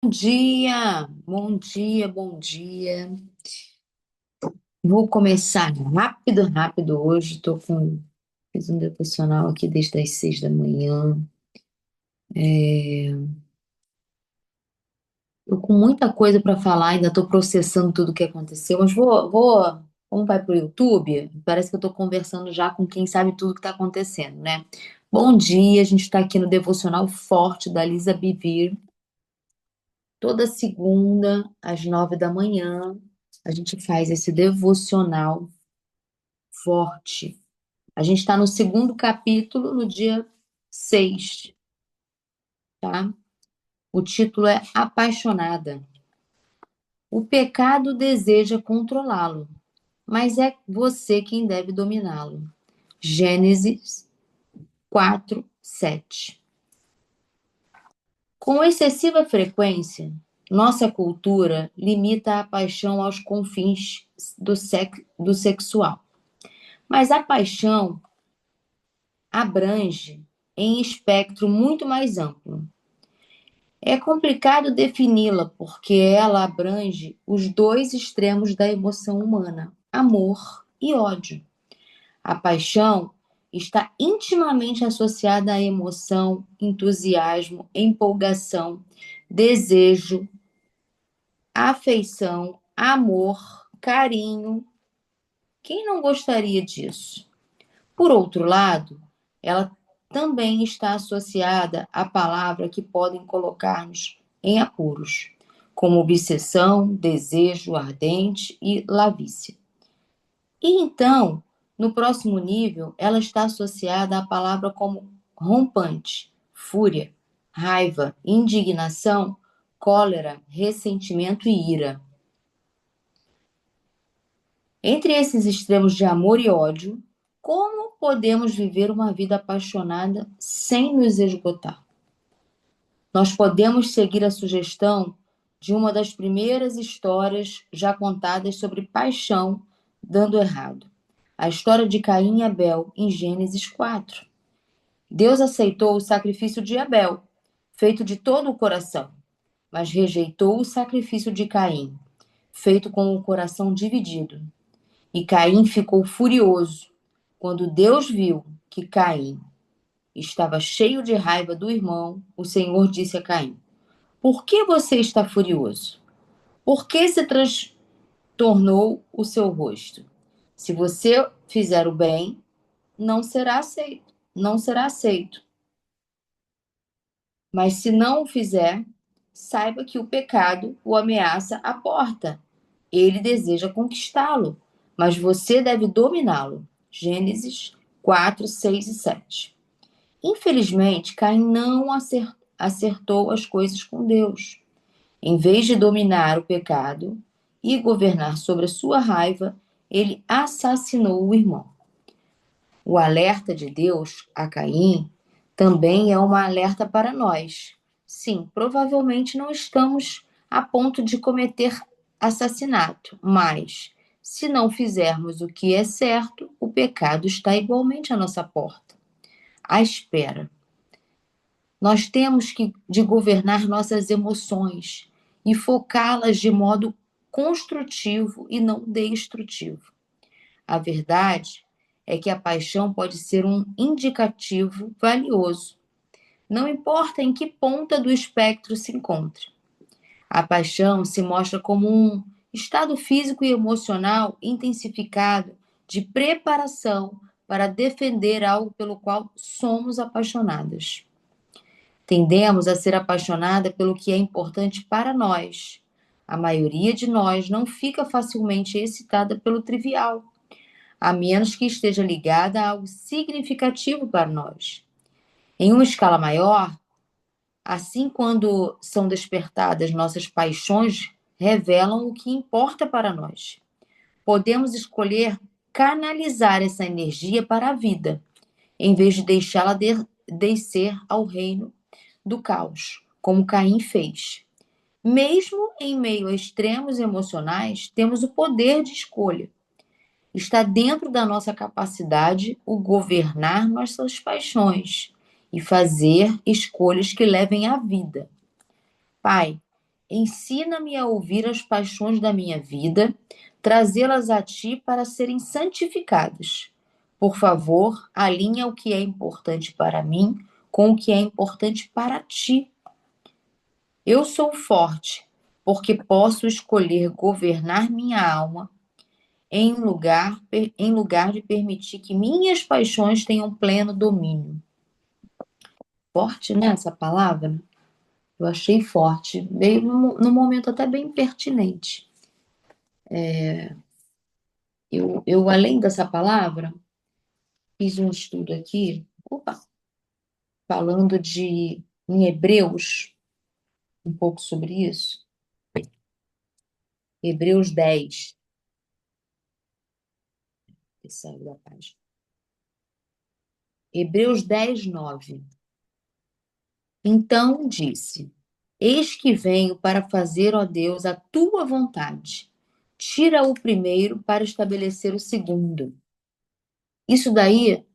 Dia, bom dia, bom dia. Vou começar rápido hoje. Fiz um devocional aqui desde as 6 da manhã. Tô com muita coisa para falar, ainda tô processando tudo o que aconteceu, mas como vai pro YouTube, parece que eu tô conversando já com quem sabe tudo que tá acontecendo, né? Bom dia, a gente está aqui no devocional forte da Lisa Bivir, toda segunda às 9 da manhã. A gente faz esse devocional forte. A gente está no segundo capítulo, no dia 6, tá? O título é Apaixonada. O pecado deseja controlá-lo, mas é você quem deve dominá-lo. Gênesis 4:7. Com excessiva frequência, nossa cultura limita a paixão aos confins do sexual. Mas a paixão abrange em espectro muito mais amplo. É complicado defini-la porque ela abrange os dois extremos da emoção humana, amor e ódio. A paixão está intimamente associada à emoção, entusiasmo, empolgação, desejo, afeição, amor, carinho. Quem não gostaria disso? Por outro lado, ela também está associada à palavra que podem colocar-nos em apuros, como obsessão, desejo ardente e lavícia. E então, no próximo nível, ela está associada à palavra como rompante, fúria, raiva, indignação, cólera, ressentimento e ira. Entre esses extremos de amor e ódio, como podemos viver uma vida apaixonada sem nos esgotar? Nós podemos seguir a sugestão de uma das primeiras histórias já contadas sobre paixão dando errado. A história de Caim e Abel, em Gênesis 4. Deus aceitou o sacrifício de Abel, feito de todo o coração, mas rejeitou o sacrifício de Caim, feito com o coração dividido. E Caim ficou furioso quando Deus viu que Caim estava cheio de raiva do irmão. O Senhor disse a Caim: Por que você está furioso? Por que se transtornou o seu rosto? Se você fizer o bem, não será aceito. Não será aceito. Mas se não o fizer, saiba que o pecado o ameaça à porta. Ele deseja conquistá-lo, mas você deve dominá-lo. Gênesis 4, 6 e 7. Infelizmente, Caim não acertou as coisas com Deus. Em vez de dominar o pecado e governar sobre a sua raiva, ele assassinou o irmão. O alerta de Deus a Caim também é uma alerta para nós. Sim, provavelmente não estamos a ponto de cometer assassinato, mas se não fizermos o que é certo, o pecado está igualmente à nossa porta, à espera. Nós temos de governar nossas emoções e focá-las de modo construtivo e não destrutivo. A verdade é que a paixão pode ser um indicativo valioso, não importa em que ponta do espectro se encontre. A paixão se mostra como um estado físico e emocional intensificado de preparação para defender algo pelo qual somos apaixonadas. Tendemos a ser apaixonada pelo que é importante para nós. A maioria de nós não fica facilmente excitada pelo trivial, a menos que esteja ligada a algo significativo para nós. Em uma escala maior, assim, quando são despertadas nossas paixões, revelam o que importa para nós. Podemos escolher canalizar essa energia para a vida, em vez de deixá-la descer ao reino do caos, como Caim fez. Mesmo em meio a extremos emocionais, temos o poder de escolha. Está dentro da nossa capacidade o governar nossas paixões e fazer escolhas que levem à vida. Pai, Ensina-me a ouvir as paixões da minha vida, trazê-las a ti para serem santificadas. Por favor, alinha o que é importante para mim com o que é importante para ti. Eu sou forte, porque posso escolher governar minha alma em lugar de permitir que minhas paixões tenham pleno domínio. Forte, né, essa palavra? Eu achei forte, veio num momento até bem pertinente. Além dessa palavra, fiz um estudo aqui, falando em Hebreus, um pouco sobre isso. Hebreus 10, que saiu da página. Hebreus 10, 9. Então disse: Eis que venho para fazer, ó Deus, a tua vontade. Tira o primeiro para estabelecer o segundo. Isso daí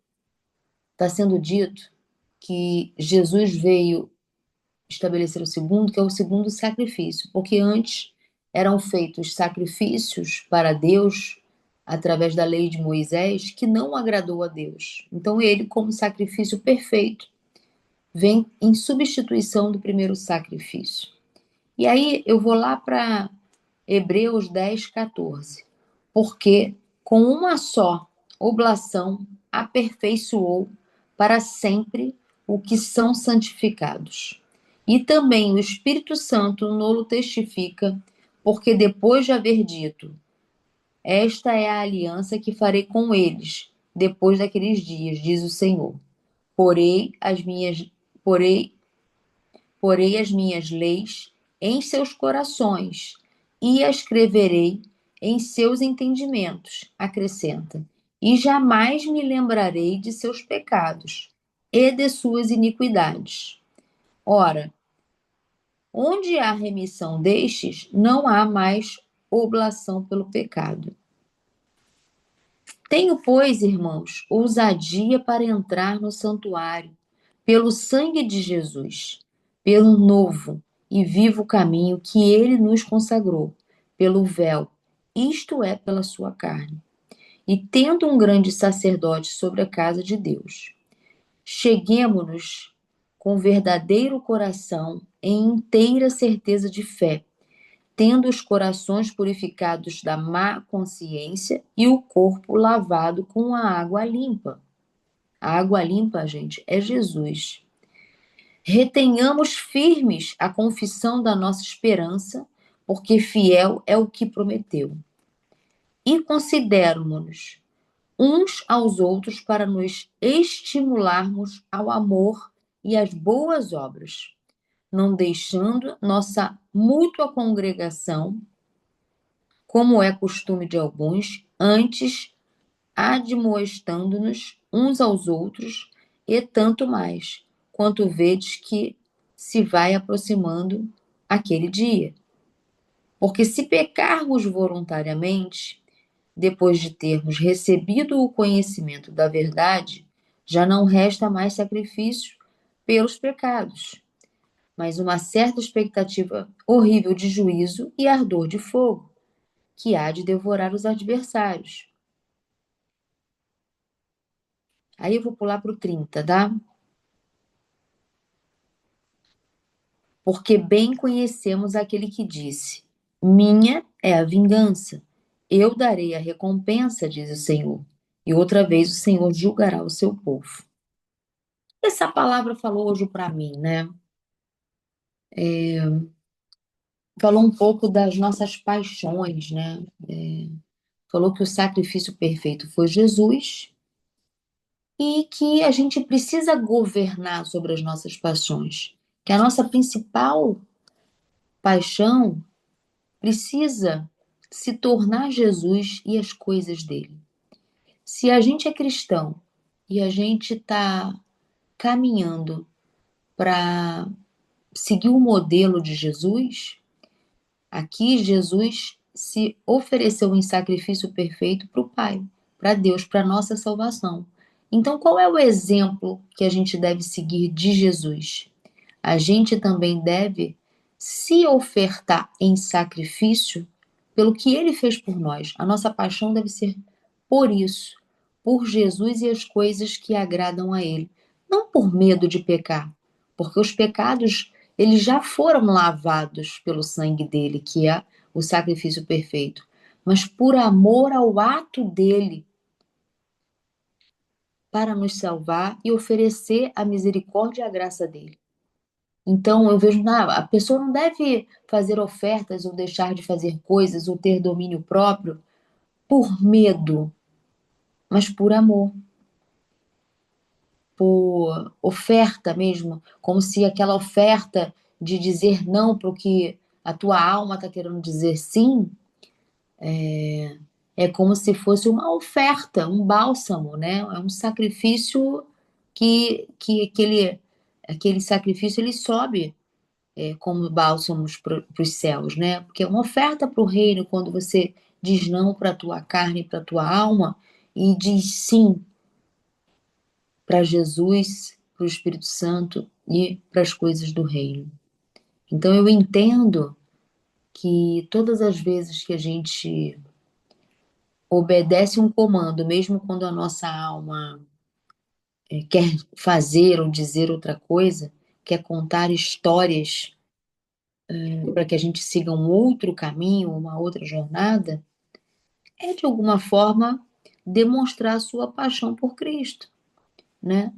está sendo dito que Jesus veio estabelecer o segundo, que é o segundo sacrifício, porque antes eram feitos sacrifícios para Deus através da lei de Moisés que não agradou a Deus. Então ele, como sacrifício perfeito, vem em substituição do primeiro sacrifício. E aí eu vou lá para Hebreus 10, 14. Porque com uma só oblação aperfeiçoou para sempre o que são santificados. E também o Espírito Santo nolo testifica, porque depois de haver dito: Esta é a aliança que farei com eles depois daqueles dias, diz o Senhor. Porei as minhas, porei porei as minhas leis em seus corações e as escreverei em seus entendimentos, acrescenta, e jamais me lembrarei de seus pecados e de suas iniquidades. Ora, onde há remissão destes, não há mais oblação pelo pecado. Tenho, pois, irmãos, ousadia para entrar no santuário, pelo sangue de Jesus, pelo novo e vivo caminho que ele nos consagrou, pelo véu, isto é, pela sua carne. E tendo um grande sacerdote sobre a casa de Deus, cheguemo-nos com verdadeiro coração, em inteira certeza de fé, tendo os corações purificados da má consciência e o corpo lavado com a água limpa. A água limpa, gente, é Jesus. Retenhamos firmes a confissão da nossa esperança, porque fiel é o que prometeu. E consideramo-nos uns aos outros para nos estimularmos ao amor e às boas obras, não deixando nossa mútua congregação, como é costume de alguns, antes admoestando-nos uns aos outros, e tanto mais, quanto vedes que se vai aproximando aquele dia. Porque se pecarmos voluntariamente, depois de termos recebido o conhecimento da verdade, já não resta mais sacrifício pelos pecados, mas uma certa expectativa horrível de juízo e ardor de fogo, que há de devorar os adversários. Aí eu vou pular para o 30, tá? Porque bem conhecemos aquele que disse: Minha é a vingança, eu darei a recompensa, diz o Senhor. E outra vez o Senhor julgará o seu povo. Essa palavra falou hoje para mim, né? Falou um pouco das nossas paixões, né? Falou que o sacrifício perfeito foi Jesus e que a gente precisa governar sobre as nossas paixões. Que a nossa principal paixão precisa se tornar Jesus e as coisas dele. Se a gente é cristão e a gente está caminhando para seguir o modelo de Jesus, aqui Jesus se ofereceu em sacrifício perfeito para o Pai, para Deus, para a nossa salvação. Então, qual é o exemplo que a gente deve seguir de Jesus? A gente também deve se ofertar em sacrifício pelo que ele fez por nós. A nossa paixão deve ser por isso, por Jesus e as coisas que agradam a ele. Não por medo de pecar, porque os pecados, eles já foram lavados pelo sangue dele, que é o sacrifício perfeito, mas por amor ao ato dele para nos salvar e oferecer a misericórdia e a graça dele. Então eu vejo, a pessoa não deve fazer ofertas ou deixar de fazer coisas ou ter domínio próprio por medo, mas por amor, por oferta mesmo, como se aquela oferta de dizer não para o que a tua alma está querendo dizer sim, é como se fosse uma oferta, um bálsamo, né? É um sacrifício que aquele sacrifício ele sobe como bálsamos para os céus, né? Porque é uma oferta para o reino quando você diz não para a tua carne, para a tua alma e diz sim para Jesus, para o Espírito Santo e para as coisas do reino. Então eu entendo que todas as vezes que a gente obedece um comando, mesmo quando a nossa alma quer fazer ou dizer outra coisa, quer contar histórias para que a gente siga um outro caminho, uma outra jornada, é de alguma forma demonstrar a sua paixão por Cristo, né?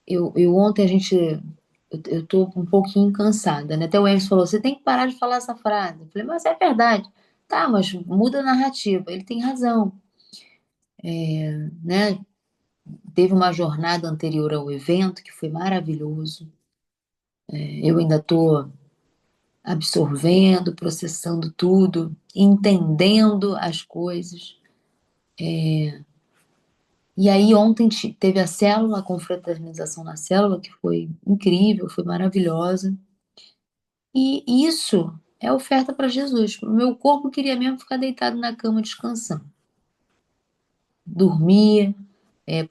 Eu ontem eu tô um pouquinho cansada, né? Até o Emerson falou, você tem que parar de falar essa frase. Eu falei, mas é verdade. Tá, mas muda a narrativa. Ele tem razão, né? Teve uma jornada anterior ao evento que foi maravilhoso. Eu ainda tô absorvendo, processando tudo, entendendo as coisas. E aí ontem teve a célula, a confraternização na célula, que foi incrível, foi maravilhosa. E isso é oferta para Jesus. O meu corpo queria mesmo ficar deitado na cama descansando. Dormir,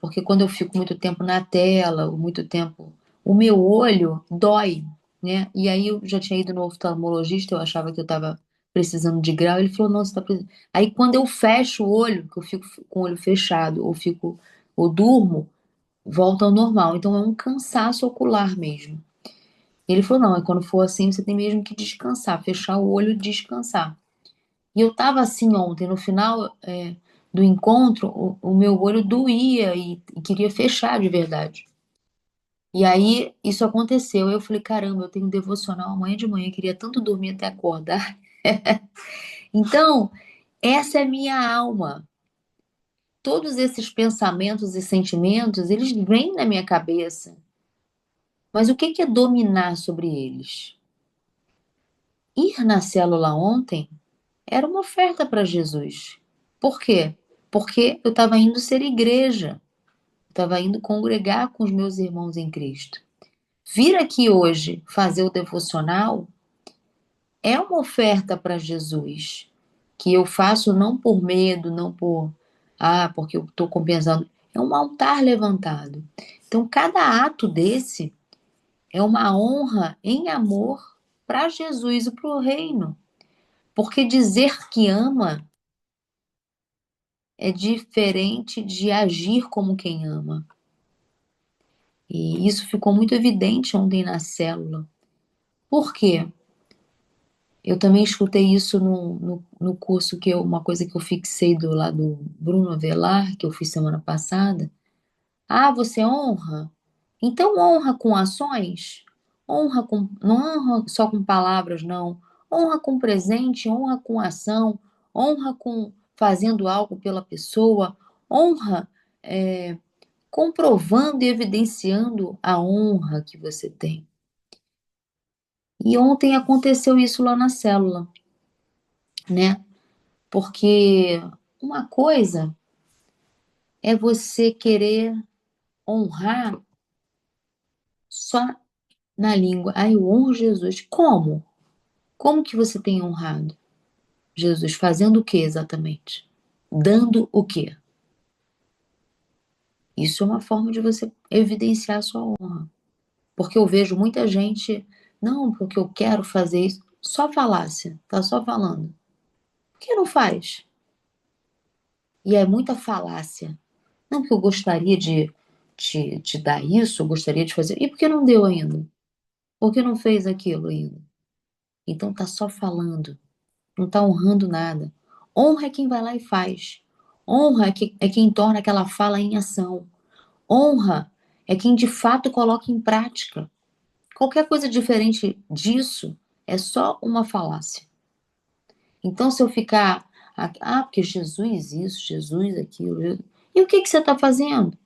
porque quando eu fico muito tempo na tela, ou muito tempo, o meu olho dói, né? E aí eu já tinha ido no oftalmologista, eu achava que eu estava precisando de grau, ele falou, não, você está precisando. Aí quando eu fecho o olho, que eu fico com o olho fechado, ou durmo, volta ao normal. Então é um cansaço ocular mesmo. Ele falou, não, é quando for assim, você tem mesmo que descansar, fechar o olho e descansar. E eu tava assim ontem, no final do encontro, o meu olho doía e queria fechar de verdade. E aí isso aconteceu. Eu falei, caramba, eu tenho um devocional amanhã de manhã, eu queria tanto dormir até acordar. Então, essa é minha alma. Todos esses pensamentos e sentimentos, eles vêm na minha cabeça. Mas o que que é dominar sobre eles? Ir na célula ontem era uma oferta para Jesus. Por quê? Porque eu estava indo ser igreja, estava indo congregar com os meus irmãos em Cristo. Vir aqui hoje fazer o devocional é uma oferta para Jesus, que eu faço não por medo, não por, porque eu estou compensando. É um altar levantado. Então, cada ato desse é uma honra em amor para Jesus e para o reino. Porque dizer que ama é diferente de agir como quem ama. E isso ficou muito evidente ontem na célula. Por quê? Eu também escutei isso no curso uma coisa que eu fixei do lado do Bruno Avelar, que eu fiz semana passada. Ah, você honra? Então honra com ações. Não honra só com palavras, não. Honra com presente, honra com ação, honra com fazendo algo pela pessoa, honra comprovando e evidenciando a honra que você tem. E ontem aconteceu isso lá na célula, né? Porque uma coisa é você querer honrar só na língua. Ah, eu honro Jesus. Como? Como que você tem honrado Jesus? Fazendo o que exatamente? Dando o quê? Isso é uma forma de você evidenciar a sua honra. Porque eu vejo muita gente, não, porque eu quero fazer isso. Só falácia, tá só falando. Por que não faz? E é muita falácia. Não, porque eu gostaria de te dar isso, eu gostaria de fazer. E por que não deu ainda? Por que não fez aquilo ainda? Então tá só falando, não tá honrando nada. Honra é quem vai lá e faz. Honra é quem torna aquela fala em ação. Honra é quem de fato coloca em prática. Qualquer coisa diferente disso é só uma falácia. Então, se eu ficar, porque Jesus isso, Jesus aquilo, e o que que você está fazendo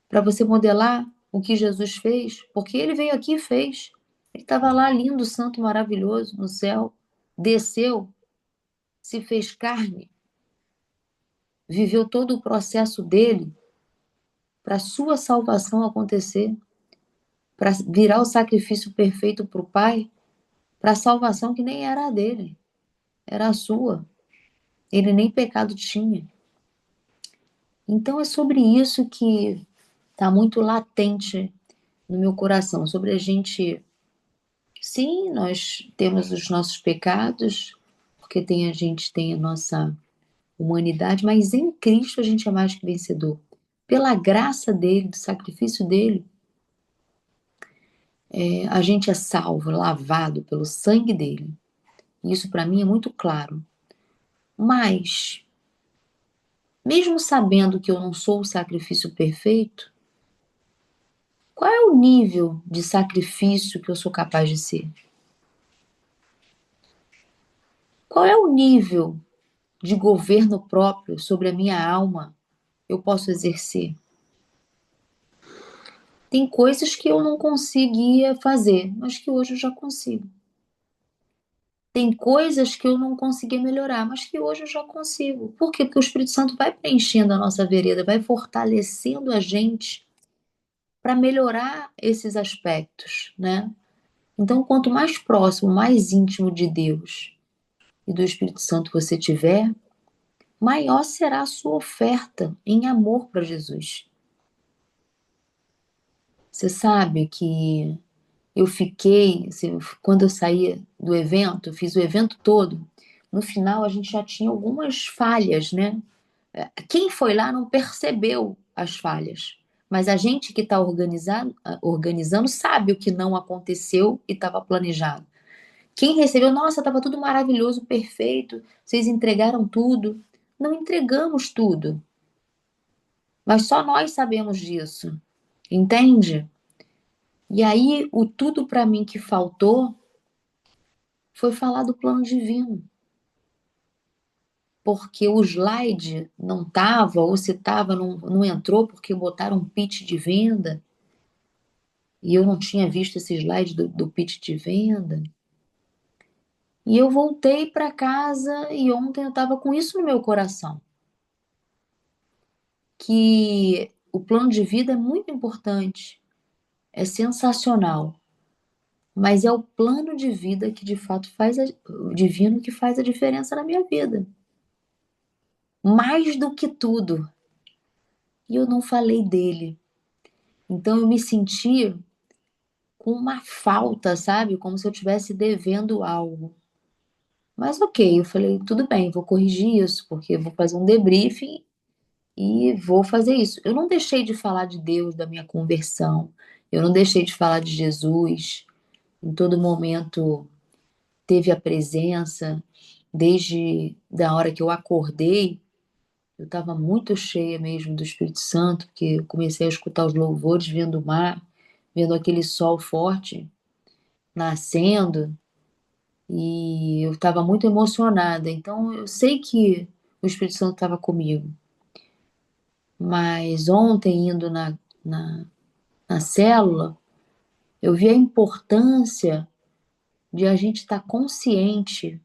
para você modelar o que Jesus fez? Porque ele veio aqui e fez. Ele estava lá lindo, santo, maravilhoso no céu, desceu, se fez carne, viveu todo o processo dele para a sua salvação acontecer, para virar o sacrifício perfeito para o Pai, para a salvação que nem era a dele, era a sua. Ele nem pecado tinha. Então é sobre isso que está muito latente no meu coração, sobre a gente. Sim, nós temos os nossos pecados, porque a gente tem a nossa humanidade, mas em Cristo a gente é mais que vencedor. Pela graça dele, do sacrifício dele, a gente é salvo, lavado pelo sangue dele. Isso para mim é muito claro. Mas, mesmo sabendo que eu não sou o sacrifício perfeito, qual é o nível de sacrifício que eu sou capaz de ser? Qual é o nível de governo próprio sobre a minha alma eu posso exercer? Tem coisas que eu não conseguia fazer, mas que hoje eu já consigo. Tem coisas que eu não conseguia melhorar, mas que hoje eu já consigo. Por quê? Porque o Espírito Santo vai preenchendo a nossa vereda, vai fortalecendo a gente para melhorar esses aspectos, né? Então, quanto mais próximo, mais íntimo de Deus e do Espírito Santo você tiver, maior será a sua oferta em amor para Jesus. Você sabe que eu fiquei, assim, quando eu saí do evento, eu fiz o evento todo, no final a gente já tinha algumas falhas, né? Quem foi lá não percebeu as falhas, mas a gente que está organizando sabe o que não aconteceu e estava planejado. Quem recebeu, nossa, estava tudo maravilhoso, perfeito, vocês entregaram tudo. Não entregamos tudo, mas só nós sabemos disso, entende? E aí, o tudo para mim que faltou foi falar do plano divino, porque o slide não estava, ou se estava, não entrou porque botaram um pitch de venda, e eu não tinha visto esse slide do pitch de venda. E eu voltei para casa e ontem eu estava com isso no meu coração, que o plano de vida é muito importante, é sensacional, mas é o plano de vida que de fato o divino que faz a diferença na minha vida, mais do que tudo. E eu não falei dele. Então eu me senti com uma falta, sabe? Como se eu estivesse devendo algo. Mas ok, eu falei, tudo bem, vou corrigir isso, porque eu vou fazer um debriefing e vou fazer isso. Eu não deixei de falar de Deus, da minha conversão. Eu não deixei de falar de Jesus. Em todo momento teve a presença. Desde da hora que eu acordei, eu estava muito cheia mesmo do Espírito Santo, porque eu comecei a escutar os louvores, vendo o mar, vendo aquele sol forte nascendo, e eu estava muito emocionada. Então eu sei que o Espírito Santo estava comigo. Mas ontem, indo na célula, eu vi a importância de a gente estar consciente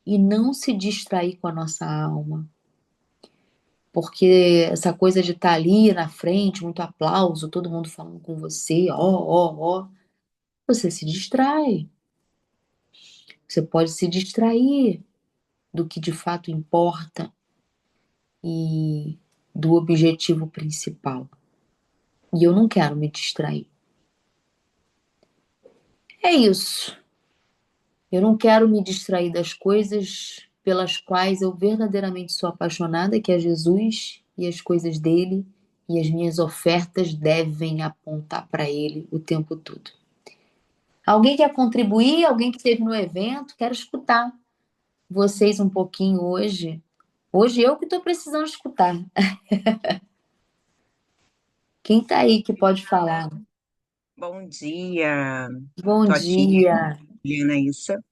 e não se distrair com a nossa alma. Porque essa coisa de estar ali na frente, muito aplauso, todo mundo falando com você, ó, ó, ó, você se distrai. Você pode se distrair do que de fato importa e do objetivo principal. E eu não quero me distrair. É isso. Eu não quero me distrair das coisas pelas quais eu verdadeiramente sou apaixonada, que é Jesus e as coisas dele, e as minhas ofertas devem apontar para ele o tempo todo. Alguém quer contribuir? Alguém que esteve no evento? Quero escutar vocês um pouquinho hoje. Hoje eu que estou precisando escutar. Quem está aí que pode falar? Bom dia, Bom tô aqui, dia. Juliana Issa.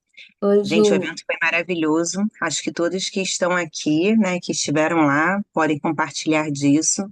Oi, Gente, o Ju. evento foi maravilhoso. Acho que todos que estão aqui, né, que estiveram lá, podem compartilhar disso.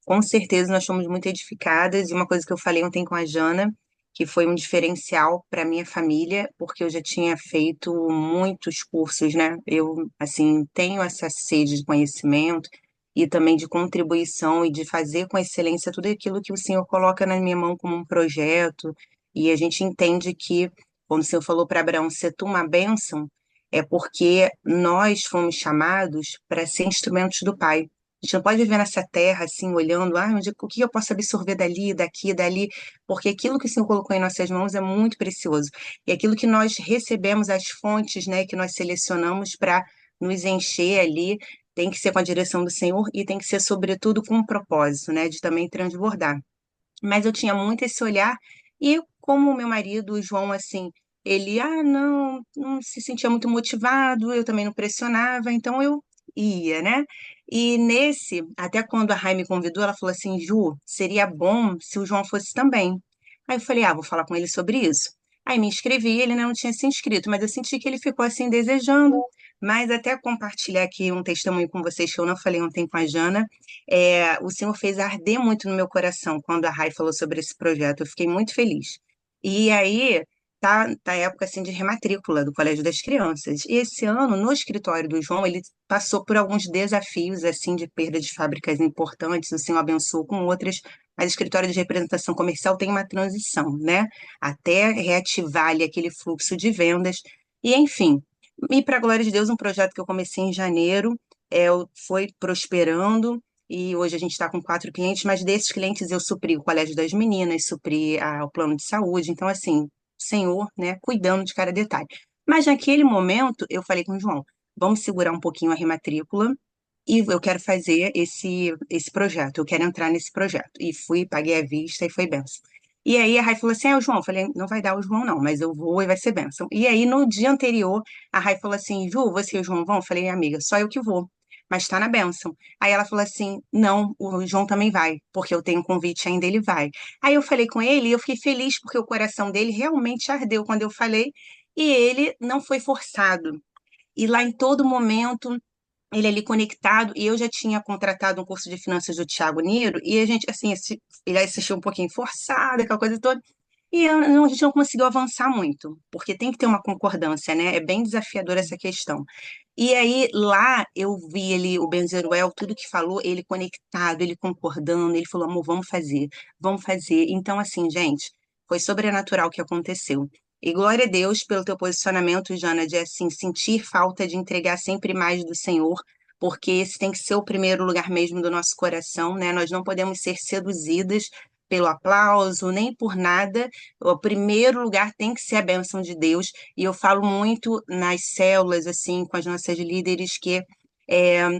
Com certeza nós fomos muito edificadas e uma coisa que eu falei ontem com a Jana, que foi um diferencial para minha família, porque eu já tinha feito muitos cursos, né? Eu, assim, tenho essa sede de conhecimento e também de contribuição e de fazer com excelência tudo aquilo que o Senhor coloca na minha mão como um projeto. E a gente entende que quando o Senhor falou para Abraão, ser tu uma bênção, é porque nós fomos chamados para ser instrumentos do Pai. A gente não pode viver nessa terra assim, olhando, o que eu posso absorver dali, daqui, dali, porque aquilo que o Senhor colocou em nossas mãos é muito precioso. E aquilo que nós recebemos, as fontes, né, que nós selecionamos para nos encher ali, tem que ser com a direção do Senhor e tem que ser, sobretudo, com um propósito, né, de também transbordar. Mas eu tinha muito esse olhar, e como o meu marido, o João, assim, ele, não se sentia muito motivado, eu também não pressionava, então eu ia, né? E nesse, até quando a Rai me convidou, ela falou assim, Ju, seria bom se o João fosse também. Aí eu falei, vou falar com ele sobre isso. Aí me inscrevi, ele ainda não tinha se inscrito, mas eu senti que ele ficou assim desejando. Mas até compartilhar aqui um testemunho com vocês que eu não falei ontem com a Jana, o Senhor fez arder muito no meu coração quando a Rai falou sobre esse projeto. Eu fiquei muito feliz. E aí, tá a época assim de rematrícula do Colégio das Crianças. E esse ano, no escritório do João, ele passou por alguns desafios assim de perda de fábricas importantes. O Senhor abençoou com outras, mas o escritório de representação comercial tem uma transição, né? Até reativar ali aquele fluxo de vendas. E enfim, e para a glória de Deus, um projeto que eu comecei em janeiro, foi prosperando. E hoje a gente está com 4 clientes, mas desses clientes eu supri o Colégio das Meninas, supri o plano de saúde. Então, assim, Senhor, né, cuidando de cada detalhe. Mas naquele momento eu falei com o João, vamos segurar um pouquinho a rematrícula e eu quero fazer esse projeto, eu quero entrar nesse projeto. E fui, paguei à vista e foi benção. E aí a Rai falou assim, o João, eu falei, não vai dar o João não, mas eu vou e vai ser benção. E aí no dia anterior, a Rai falou assim, Ju, você e o João vão? Eu falei, amiga, só eu que vou, mas tá na benção. Aí ela falou assim, não, o João também vai, porque eu tenho um convite ainda, ele vai. Aí eu falei com ele e eu fiquei feliz porque o coração dele realmente ardeu quando eu falei e ele não foi forçado. E lá em todo momento ele ali conectado, e eu já tinha contratado um curso de finanças do Thiago Niro, e a gente, assim, ele assistiu um pouquinho forçado, aquela coisa toda, e a gente não conseguiu avançar muito, porque tem que ter uma concordância, né? É bem desafiadora essa questão. E aí, lá, eu vi ele, o Benzeruel, tudo que falou, ele conectado, ele concordando, ele falou, amor, vamos fazer, vamos fazer. Então, assim, gente, foi sobrenatural o que aconteceu. E glória a Deus pelo teu posicionamento, Jana, de assim sentir falta de entregar sempre mais do Senhor, porque esse tem que ser o primeiro lugar mesmo do nosso coração, né? Nós não podemos ser seduzidas pelo aplauso, nem por nada. O primeiro lugar tem que ser a bênção de Deus. E eu falo muito nas células, assim, com as nossas líderes, que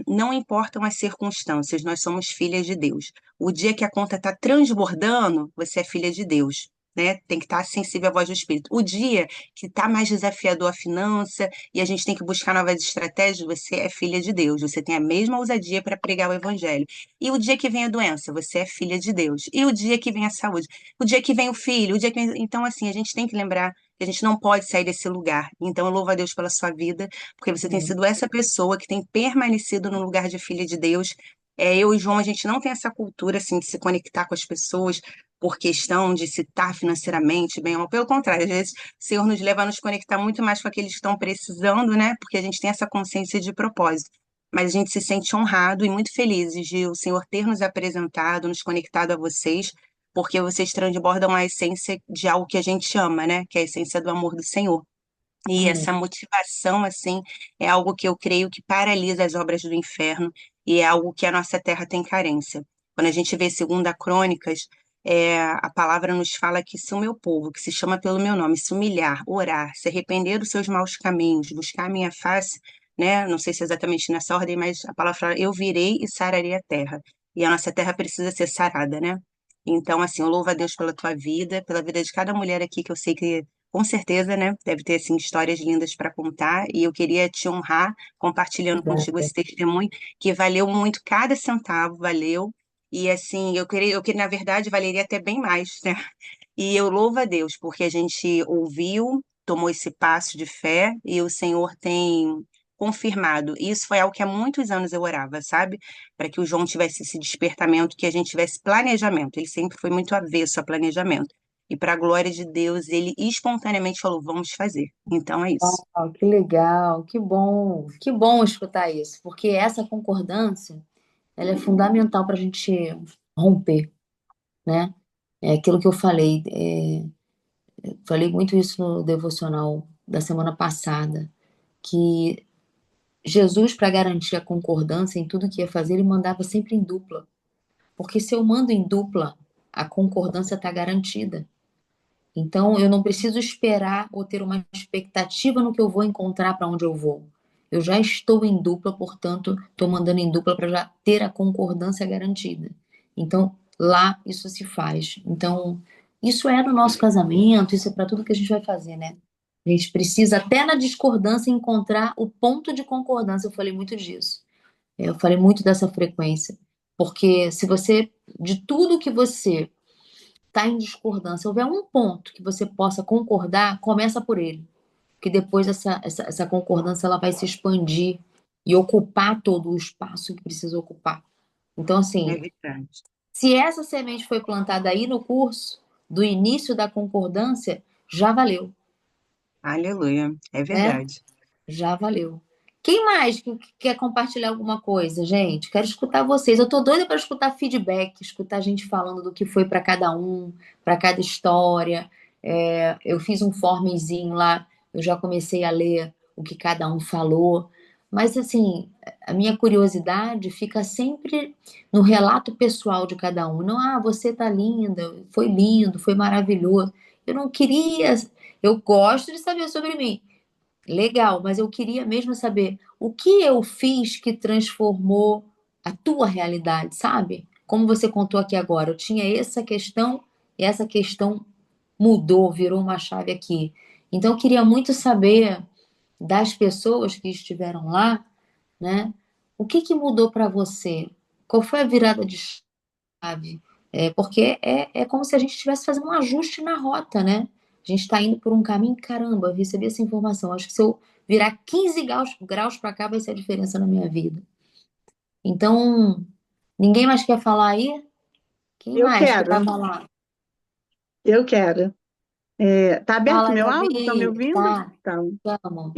não importam as circunstâncias, nós somos filhas de Deus. O dia que a conta está transbordando, você é filha de Deus. Né? Tem que estar sensível à voz do Espírito. O dia que está mais desafiador a finança e a gente tem que buscar novas estratégias, você é filha de Deus. Você tem a mesma ousadia para pregar o Evangelho. E o dia que vem a doença, você é filha de Deus. E o dia que vem a saúde, o dia que vem o filho, o dia que vem... Então, assim, a gente tem que lembrar que a gente não pode sair desse lugar. Então, eu louvo a Deus pela sua vida, porque você tem sido essa pessoa que tem permanecido no lugar de filha de Deus. Eu e João, a gente não tem essa cultura, assim, de se conectar com as pessoas por questão de se estar financeiramente bem ou mal. Pelo contrário, às vezes o Senhor nos leva a nos conectar muito mais com aqueles que estão precisando, né? Porque a gente tem essa consciência de propósito. Mas a gente se sente honrado e muito felizes de o Senhor ter nos apresentado, nos conectado a vocês, porque vocês transbordam a essência de algo que a gente ama, né? Que é a essência do amor do Senhor. E Amém. essa motivação, assim, é algo que eu creio que paralisa as obras do inferno e é algo que a nossa terra tem carência. Quando a gente vê Segunda Crônicas, a palavra nos fala que se o meu povo, que se chama pelo meu nome, se humilhar, orar, se arrepender dos seus maus caminhos, buscar a minha face, né? Não sei se é exatamente nessa ordem, mas a palavra fala, eu virei e sararei a terra. E a nossa terra precisa ser sarada, né? Então, assim, eu louvo a Deus pela tua vida, pela vida de cada mulher aqui, que eu sei que, com certeza, né, deve ter, assim, histórias lindas para contar. E eu queria te honrar compartilhando contigo Obrigada. esse testemunho, que valeu muito, cada centavo valeu. E assim, na verdade, valeria até bem mais, né? E eu louvo a Deus, porque a gente ouviu, tomou esse passo de fé e o Senhor tem confirmado. E isso foi algo que há muitos anos eu orava, sabe? Para que o João tivesse esse despertamento, que a gente tivesse planejamento. Ele sempre foi muito avesso a planejamento. E para a glória de Deus, ele espontaneamente falou: vamos fazer. Então é isso. Ah, que legal, que bom escutar isso, porque essa concordância, ela é fundamental para a gente romper, né? É aquilo que eu falei, falei muito isso no devocional da semana passada, que Jesus, para garantir a concordância em tudo que ia fazer, ele mandava sempre em dupla, porque se eu mando em dupla, a concordância está garantida. Então, eu não preciso esperar ou ter uma expectativa no que eu vou encontrar para onde eu vou. Eu já estou em dupla, portanto, estou mandando em dupla para já ter a concordância garantida. Então, lá isso se faz. Então, isso é no nosso casamento, isso é para tudo que a gente vai fazer, né? A gente precisa, até na discordância, encontrar o ponto de concordância. Eu falei muito disso. Eu falei muito dessa frequência. Porque se você, de tudo que você está em discordância, houver um ponto que você possa concordar, começa por ele. Porque depois essa concordância ela vai se expandir e ocupar todo o espaço que precisa ocupar. Então, É assim, verdade. se essa semente foi plantada aí no curso, do início da concordância, já valeu, Aleluia. É né? verdade. Já valeu. Quem mais que quer compartilhar alguma coisa, gente? Quero escutar vocês. Eu tô doida para escutar feedback, escutar gente falando do que foi para cada um, para cada história. Eu fiz um formezinho lá, eu já comecei a ler o que cada um falou. Mas, assim, a minha curiosidade fica sempre no relato pessoal de cada um. Não, você tá linda, foi lindo, foi maravilhoso. Eu não queria. Eu gosto de saber sobre mim. Legal, mas eu queria mesmo saber o que eu fiz que transformou a tua realidade, sabe? Como você contou aqui agora, eu tinha essa questão e essa questão mudou, virou uma chave aqui. Então eu queria muito saber das pessoas que estiveram lá, né? O que que mudou para você? Qual foi a virada de chave? Porque é como se a gente estivesse fazendo um ajuste na rota, né? A gente está indo por um caminho, caramba, eu recebi essa informação. Acho que se eu virar 15 graus para cá, vai ser a diferença na minha vida. Então, ninguém mais quer falar aí? Quem Eu mais que quero, estava lá? eu quero. Tá aberto Fala, meu áudio? Estão me Gabi. ouvindo? Tá, Então, vamos.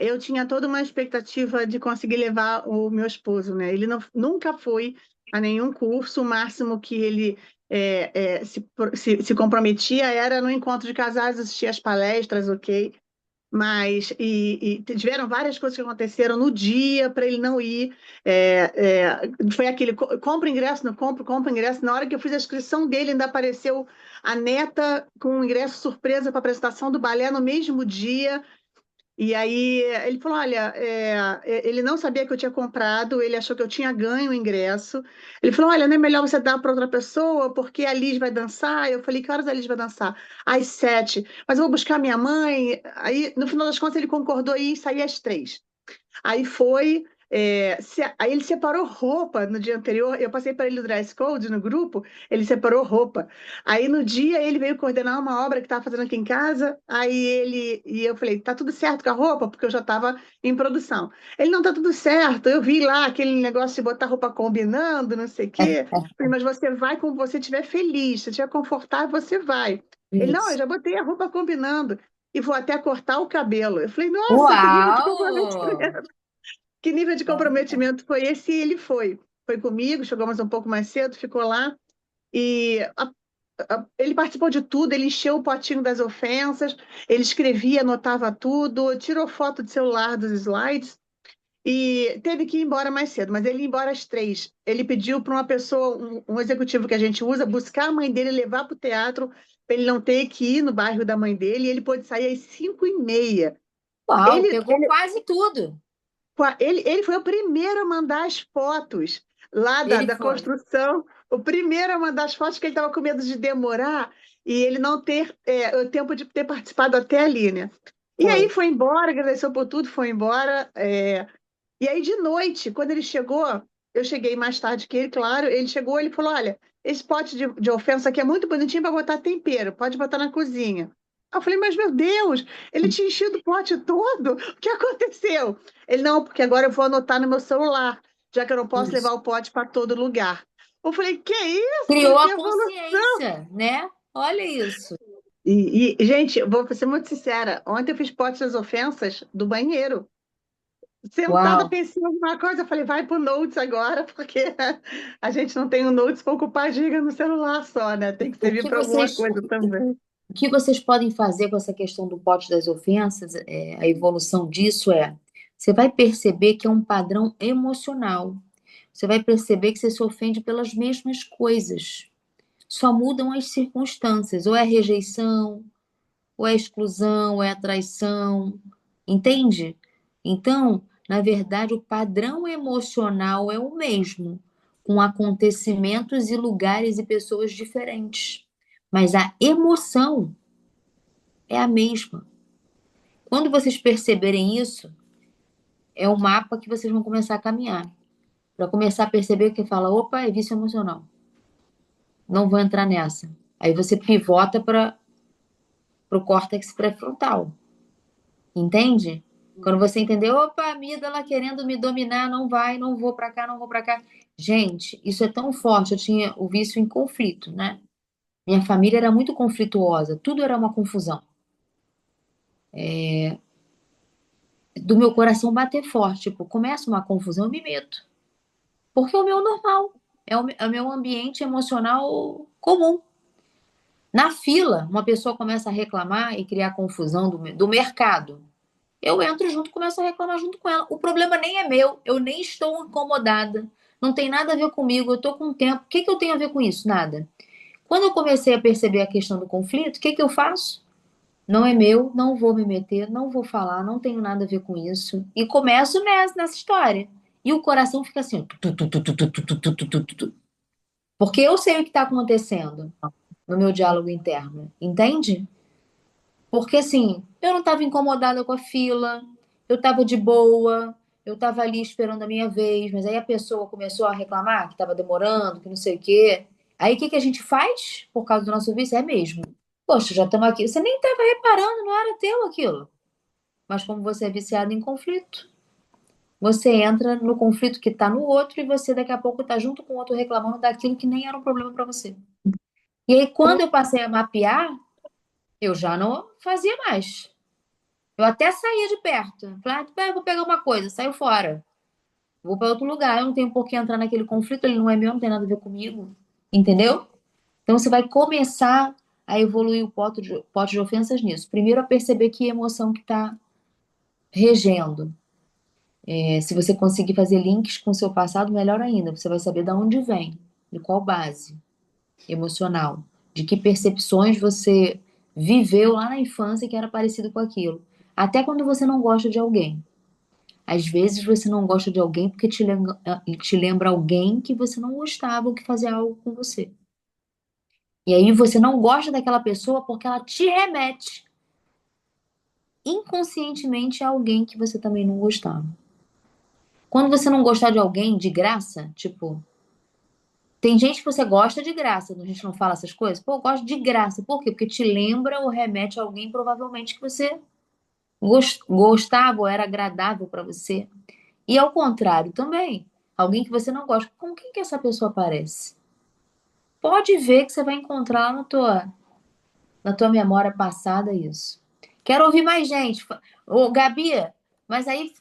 eu tinha toda uma expectativa de conseguir levar o meu esposo, né? Ele nunca foi a nenhum curso, o máximo que ele se comprometia era no encontro de casais, assistir às palestras, ok? Mas e tiveram várias coisas que aconteceram no dia para ele não ir. Foi aquele compra ingresso, não compra, compra ingresso. Na hora que eu fiz a inscrição dele, ainda apareceu a neta com um ingresso surpresa para a apresentação do balé no mesmo dia. E aí ele falou: olha, ele não sabia que eu tinha comprado, ele achou que eu tinha ganho o ingresso. Ele falou: olha, não é melhor você dar para outra pessoa, porque a Liz vai dançar. Eu falei: que horas a Liz vai dançar? Às 7. Mas eu vou buscar minha mãe. Aí, no final das contas, ele concordou em sair às 3. Aí foi. Aí ele separou roupa no dia anterior. Eu passei para ele o dress code no grupo, ele separou roupa. Aí no dia ele veio coordenar uma obra que estava fazendo aqui em casa. E eu falei: tá tudo certo com a roupa? Porque eu já estava em produção. Ele: não, tá tudo certo. Eu vi lá aquele negócio de botar roupa combinando, não sei o quê. Falei: mas você vai como você estiver feliz, se estiver confortável, você vai. Ele: não, eu Isso. já botei a roupa combinando. E vou até cortar o cabelo. Eu falei: nossa, que nível de Uau! comprometimento! Que nível de comprometimento foi esse? E ele foi. Foi comigo, chegamos um pouco mais cedo, ficou lá. E ele participou de tudo, ele encheu o potinho das ofensas, ele escrevia, anotava tudo, tirou foto de celular dos slides. e teve que ir embora mais cedo, mas ele ia embora às 3. Ele pediu para uma pessoa, um executivo que a gente usa, buscar a mãe dele e levar para o teatro, para ele não ter que ir no bairro da mãe dele, e ele pôde sair às 5h30. Uau, Ele, pegou quase tudo. ele foi o primeiro a mandar as fotos lá da, Ele da foi. construção, o primeiro a mandar as fotos, que ele estava com medo de demorar e ele não ter o tempo de ter participado até ali, né? E aí Foi. foi embora, agradeceu por tudo, foi embora. E aí, de noite, quando ele chegou, eu cheguei mais tarde que ele, claro, ele chegou, ele falou: Olha, esse pote de ofensa aqui é muito bonitinho para botar tempero, pode botar na cozinha. Eu falei: Mas meu Deus, ele tinha enchido o pote todo? O que aconteceu? Ele: Não, porque agora eu vou anotar no meu celular, já que eu não posso levar Isso. o pote para todo lugar. Eu falei: Que isso? Criou Que a evolução! consciência, né? Olha isso. Gente, eu vou ser muito sincera, ontem eu fiz pote das ofensas do banheiro. Sentada Uau. pensando em alguma coisa, eu falei, vai pro Notes agora, porque a gente não tem o Notes para ocupar giga no celular só, né? Tem que O servir que para alguma vocês, coisa também. o que vocês podem fazer com essa questão do pote das ofensas, a evolução disso você vai perceber que é um padrão emocional. Você vai perceber que você se ofende pelas mesmas coisas. Só mudam as circunstâncias, ou é rejeição, ou é exclusão, ou é traição, entende? Então, na verdade, o padrão emocional é o mesmo, com acontecimentos e lugares e pessoas diferentes. Mas a emoção é a mesma. Quando vocês perceberem isso, é o mapa que vocês vão começar a caminhar. Para começar a perceber que fala, opa, é vício emocional. Não vou entrar nessa. Aí você pivota para o córtex pré-frontal. Entende? Quando você entender, opa, a amígdala querendo me dominar, não vai, não vou para cá, não vou para cá. Gente, isso é tão forte. Eu tinha o vício em conflito, né? Minha família era muito conflituosa, tudo era uma confusão. Do meu coração bater forte, tipo, começa uma confusão, eu me meto. Porque é o meu normal, é o meu ambiente emocional comum. Na fila, uma pessoa começa a reclamar e criar confusão do mercado. Eu entro junto, começo a reclamar junto com ela. O problema nem é meu, eu nem estou incomodada. Não tem nada a ver comigo, eu estou com tempo. O que que eu tenho a ver com isso? Nada. Quando eu comecei a perceber a questão do conflito, o que que eu faço? Não é meu, não vou me meter, não vou falar, não tenho nada a ver com isso. E começo nessa história. E o coração fica assim, tu, tu, tu, tu, tu, tu, tu, tu, tu, tu, tu. Porque eu sei o que está acontecendo no meu diálogo interno, entende? Porque assim, eu não estava incomodada com a fila, eu estava de boa, eu estava ali esperando a minha vez, mas aí a pessoa começou a reclamar que estava demorando, que não sei o quê. Aí o que que a gente faz por causa do nosso vício? É mesmo. Poxa, já estamos aqui. Você nem estava reparando, não era teu aquilo. Mas como você é viciado em conflito, você entra no conflito que está no outro e você daqui a pouco está junto com o outro reclamando daquilo que nem era um problema para você. E aí, quando eu passei a mapear, eu já não fazia mais. Eu até saía de perto. Falei, vou pegar uma coisa, saio fora. Vou para outro lugar. Eu não tenho por que entrar naquele conflito, ele não é meu, não tem nada a ver comigo. Entendeu? Então você vai começar a evoluir o pote de ofensas nisso. Primeiro, a perceber que emoção que está regendo. Se você conseguir fazer links com o seu passado, melhor ainda. Você vai saber de onde vem, de qual base emocional, de que percepções você viveu lá na infância que era parecido com aquilo. Até quando você não gosta de alguém. Às vezes você não gosta de alguém porque te lembra alguém que você não gostava ou que fazia algo com você. E aí você não gosta daquela pessoa porque ela te remete inconscientemente a alguém que você também não gostava. Quando você não gostar de alguém de graça, tipo, tem gente que você gosta de graça, a gente não fala essas coisas? Pô, eu gosto de graça. Por quê? Porque te lembra ou remete a alguém provavelmente que você gostava ou era agradável para você. E ao contrário também. Alguém que você não gosta. Com quem que essa pessoa parece? Pode ver que você vai encontrar lá na tua memória passada isso. Quero ouvir mais gente. Ô, Gabi, mas aí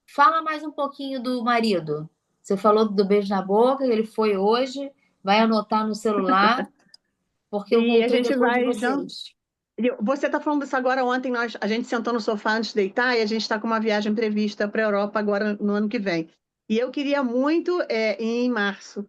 fala mais um pouquinho do marido. Você falou do beijo na boca, ele foi hoje, vai anotar no celular, porque eu E a voltei gente depois de vai vocês. Você está falando isso agora. Ontem a gente sentou no sofá antes de deitar e a gente está com uma viagem prevista para a Europa agora no ano que vem. E eu queria muito ir em março.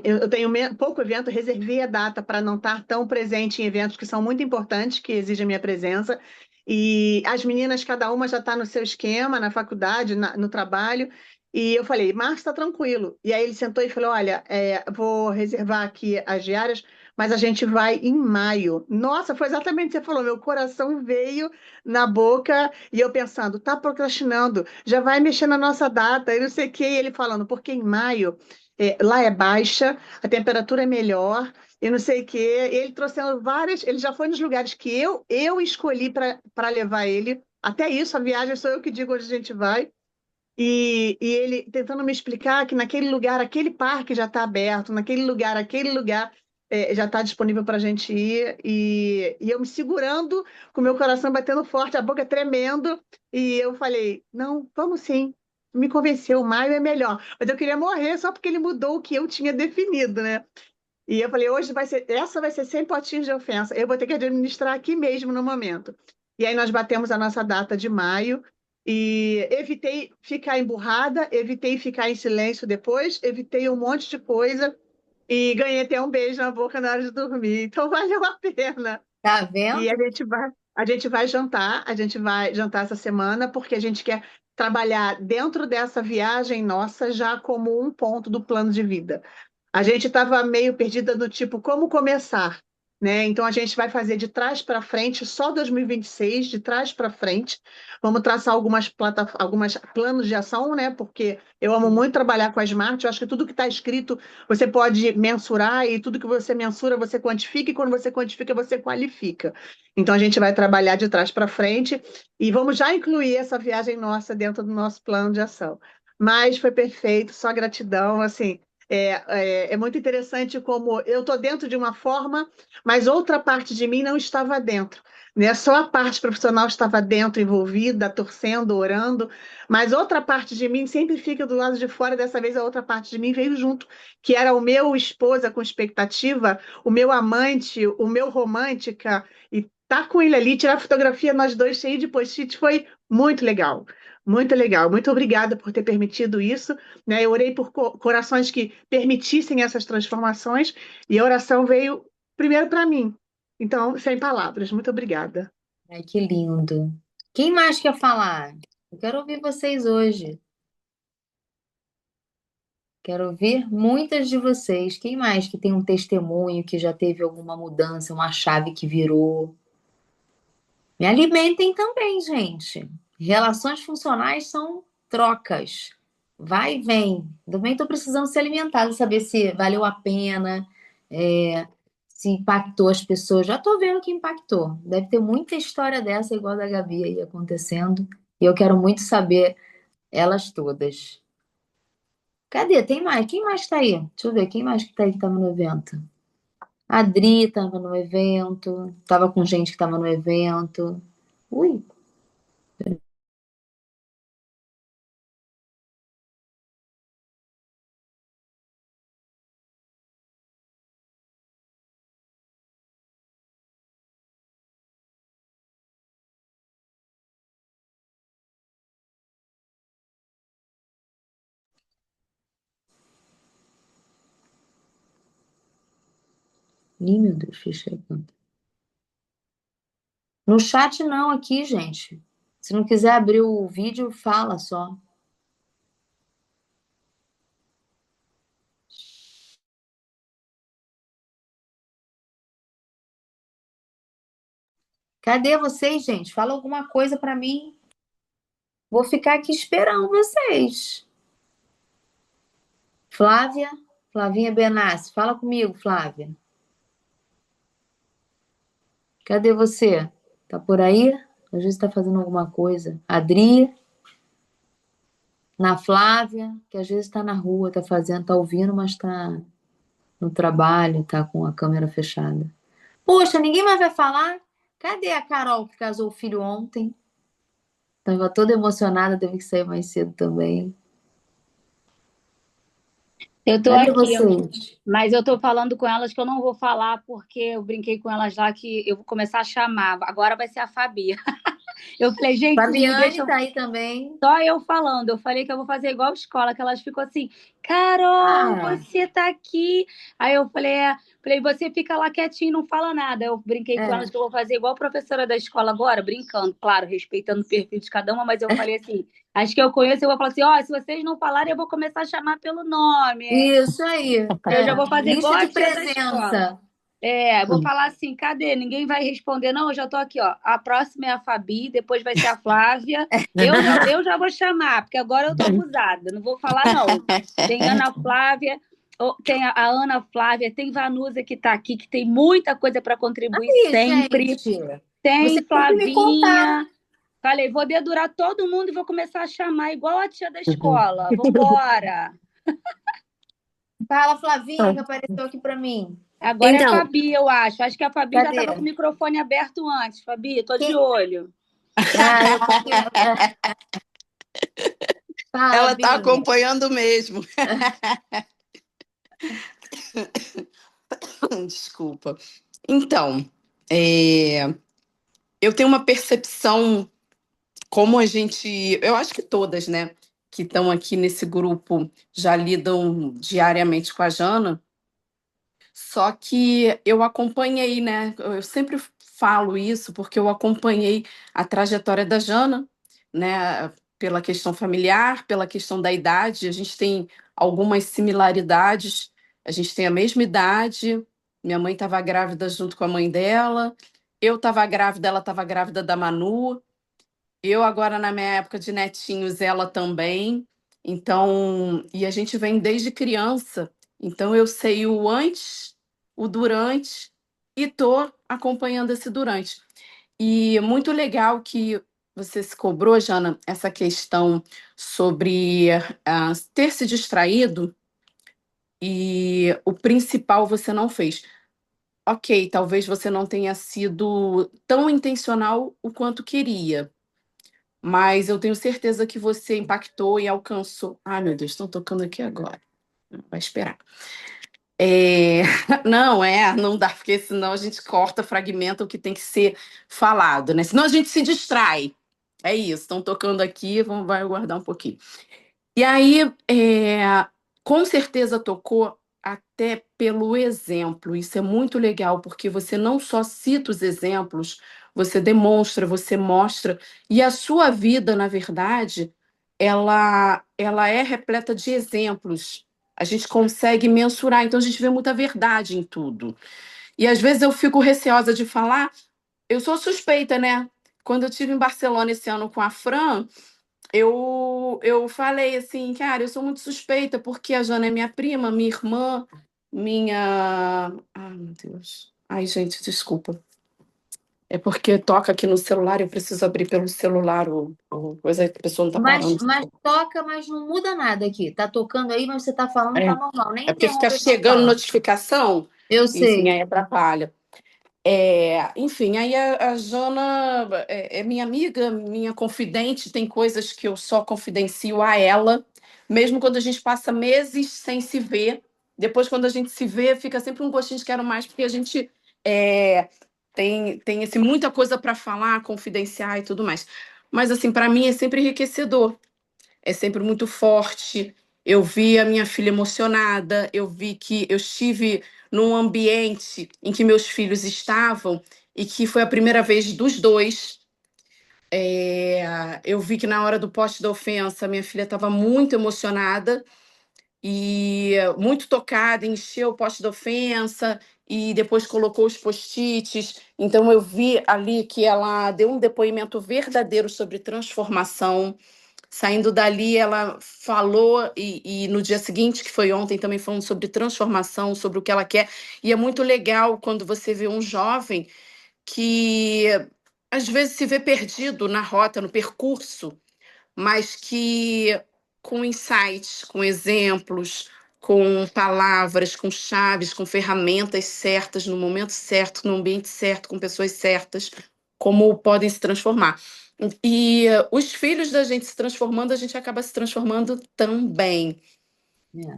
Eu tenho pouco evento, reservei a data para não estar tão presente em eventos que são muito importantes, que exigem minha presença. E as meninas, cada uma já está no seu esquema, na faculdade, no trabalho. E eu falei, Marcos, está tranquilo. E aí ele sentou e falou: Olha, vou reservar aqui as diárias, mas a gente vai em maio. Nossa, foi exatamente o que você falou. Meu coração veio na boca e eu pensando, tá procrastinando, já vai mexer na nossa data, e não sei o quê. E ele falando, porque em maio. Lá é baixa, a temperatura é melhor, e não sei o quê. Ele trouxendo várias. Ele já foi nos lugares que eu escolhi para levar ele. Até isso, a viagem sou eu que digo onde a gente vai. E ele tentando me explicar que naquele lugar, aquele parque já está aberto, naquele lugar, aquele lugar já está disponível para a gente ir. E eu me segurando, com o meu coração batendo forte, a boca tremendo. E eu falei: não, vamos sim. Me convenceu, maio é melhor. Mas eu queria morrer só porque ele mudou o que eu tinha definido, né? E eu falei: hoje essa vai ser sem potinhos de ofensa. Eu vou ter que administrar aqui mesmo no momento. E aí nós batemos a nossa data de maio. E evitei ficar emburrada, evitei ficar em silêncio depois, evitei um monte de coisa e ganhei até um beijo na boca na hora de dormir. Então valeu a pena. Tá E vendo? a gente vai jantar essa semana porque a gente quer trabalhar dentro dessa viagem nossa já como um ponto do plano de vida. A gente estava meio perdida do tipo, como começar, né? Então a gente vai fazer de trás para frente, só 2026, de trás para frente. Vamos traçar algumas planos de ação, né? Porque eu amo muito trabalhar com a Smart. Eu acho que tudo que está escrito você pode mensurar e tudo que você mensura você quantifica e quando você quantifica você qualifica. Então a gente vai trabalhar de trás para frente e vamos já incluir essa viagem nossa dentro do nosso plano de ação. Mas foi perfeito, só gratidão, assim. É muito interessante como eu estou dentro de uma forma, mas outra parte de mim não estava dentro, né? Só a parte profissional estava dentro, envolvida, torcendo, orando, mas outra parte de mim sempre fica do lado de fora. Dessa vez a outra parte de mim veio junto, que era o meu esposa com expectativa, o meu amante, o meu romântica, e tá com ele ali, tirar fotografia, nós dois cheios de post-it, foi muito legal. Muito legal. Muito obrigada por ter permitido isso, né? Eu orei por corações que permitissem essas transformações e a oração veio primeiro para mim. Então, sem palavras, muito obrigada. Ai, que lindo. Quem mais quer falar? Eu quero ouvir vocês hoje. Quero ouvir muitas de vocês. Quem mais que tem um testemunho que já teve alguma mudança, uma chave que virou? Me alimentem também, gente. Relações funcionais são trocas. Vai e vem. Também estou precisando ser alimentada, saber se valeu a pena, se impactou as pessoas. Já estou vendo que impactou. Deve ter muita história dessa, igual a da Gabi aí acontecendo. E eu quero muito saber elas todas. Cadê? Tem mais? Quem mais está aí? Deixa eu ver. Quem mais que tá aí que estava no evento? A Adri estava no evento. Estava com gente que estava no evento. Ui, ih, meu Deus, ficha aí. No chat não, aqui, gente. Se não quiser abrir o vídeo, fala só. Cadê vocês, gente? Fala alguma coisa para mim. Vou ficar aqui esperando vocês. Flávia, Flavinha Benassi, fala comigo, Flávia. Cadê você? Tá por aí? Às vezes tá fazendo alguma coisa. Adri, na Flávia, que às vezes tá na rua, tá fazendo, tá ouvindo, mas tá no trabalho, tá com a câmera fechada. Poxa, ninguém mais vai falar? Cadê a Carol que casou o filho ontem? Tava toda emocionada, teve que sair mais cedo também. Eu tô Cadê aqui, vocês? mas eu tô falando com elas que eu não vou falar porque eu brinquei com elas lá que eu vou começar a chamar. Agora vai ser a Fabi. Eu falei, gente, vocês me Fabiane deixam tá aí também. só eu falando. Eu falei que eu vou fazer igual escola, que elas ficam assim, Carol, Ah, você tá aqui. Aí eu falei, falei, você fica lá quietinho, não fala nada. Eu brinquei com elas é. que eu vou fazer igual professora da escola agora, brincando, claro, respeitando o perfil de cada uma, mas eu falei assim, acho que eu conheço, eu vou falar assim, ó, se vocês não falarem, eu vou começar a chamar pelo nome. Isso aí. Eu já É. vou fazer igual Lista a de tia da escola. presença. Vou falar assim, cadê? Ninguém vai responder, não, eu já tô aqui, ó. A próxima é a Fabi, depois vai ser a Flávia. Eu já vou chamar, porque agora eu tô abusada, não vou falar, não. Tem Ana Flávia, tem a Ana Flávia, tem Vanusa que tá aqui, que tem muita coisa para contribuir Ih, sempre. gente, você Tem tem que me contar. Flavinha. Falei, vou dedurar todo mundo e vou começar a chamar igual a tia da escola. Vambora! Fala, Flavinha, que apareceu aqui para mim. Agora é a Então, Fabi, eu acho. Acho que a Fabi já Cadê? estava com o microfone aberto antes. Fabi, tô de Quem? olho. Ah, eu confio. Fala, Ela está Binha. acompanhando mesmo. Desculpa. Então, eu tenho uma percepção, como a gente, eu acho que todas, né, que estão aqui nesse grupo já lidam diariamente com a Jana, só que eu acompanhei, né, eu sempre falo isso porque eu acompanhei a trajetória da Jana, né, pela questão familiar, pela questão da idade, a gente tem algumas similaridades, a gente tem a mesma idade, minha mãe estava grávida junto com a mãe dela, eu estava grávida, ela estava grávida da Manu, eu agora na minha época de netinhos, ela também. Então, e a gente vem desde criança. Então eu sei o antes, o durante e tô acompanhando esse durante. E muito legal que você se cobrou, Jana, essa questão sobre ter se distraído e o principal você não fez. Ok, talvez você não tenha sido tão intencional o quanto queria, mas eu tenho certeza que você impactou e alcançou. Ai, meu Deus, estão tocando aqui agora. Vai esperar. Não, não dá, porque senão a gente corta, fragmenta o que tem que ser falado, né? Senão a gente se distrai. É isso, estão tocando aqui, vai aguardar um pouquinho. E aí, com certeza tocou até pelo exemplo. Isso é muito legal, porque você não só cita os exemplos, você demonstra, você mostra. E a sua vida, na verdade, ela é repleta de exemplos. A gente consegue mensurar, então a gente vê muita verdade em tudo. E às vezes eu fico receosa de falar, eu sou suspeita, né? Quando eu estive em Barcelona esse ano com a Fran, eu falei assim, cara, eu sou muito suspeita, porque a Jana é minha prima, minha irmã, minha. Ai, meu Deus. Ai, gente, desculpa. É porque toca aqui no celular, eu preciso abrir pelo celular o coisa que a pessoa não tá Mas, parando. mas toca, mas não muda nada aqui. Tá tocando aí, mas você tá falando, É, tá normal. Nem é porque fica interrompe a sua chegando fala. notificação, Eu enfim, sei. aí atrapalha. Enfim, aí a Jana é minha amiga, minha confidente, tem coisas que eu só confidencio a ela, mesmo quando a gente passa meses sem se ver. Depois, quando a gente se vê, fica sempre um gostinho de quero mais, porque a gente tem assim, muita coisa para falar, confidenciar e tudo mais. Mas, assim, para mim é sempre enriquecedor, é sempre muito forte. Eu vi a minha filha emocionada, eu vi que eu estive num ambiente em que meus filhos estavam e que foi a primeira vez dos dois. Eu vi que na hora do poste da ofensa, minha filha estava muito emocionada e muito tocada, encheu o poste da ofensa e depois colocou os post-its. Então eu vi ali que ela deu um depoimento verdadeiro sobre transformação. Saindo dali, ela falou, e no dia seguinte, que foi ontem, também falando sobre transformação, sobre o que ela quer. E é muito legal quando você vê um jovem que às vezes se vê perdido na rota, no percurso, mas que com insights, com exemplos, com palavras, com chaves, com ferramentas certas, no momento certo, no ambiente certo, com pessoas certas, como podem se transformar. E os filhos da gente se transformando, a gente acaba se transformando também.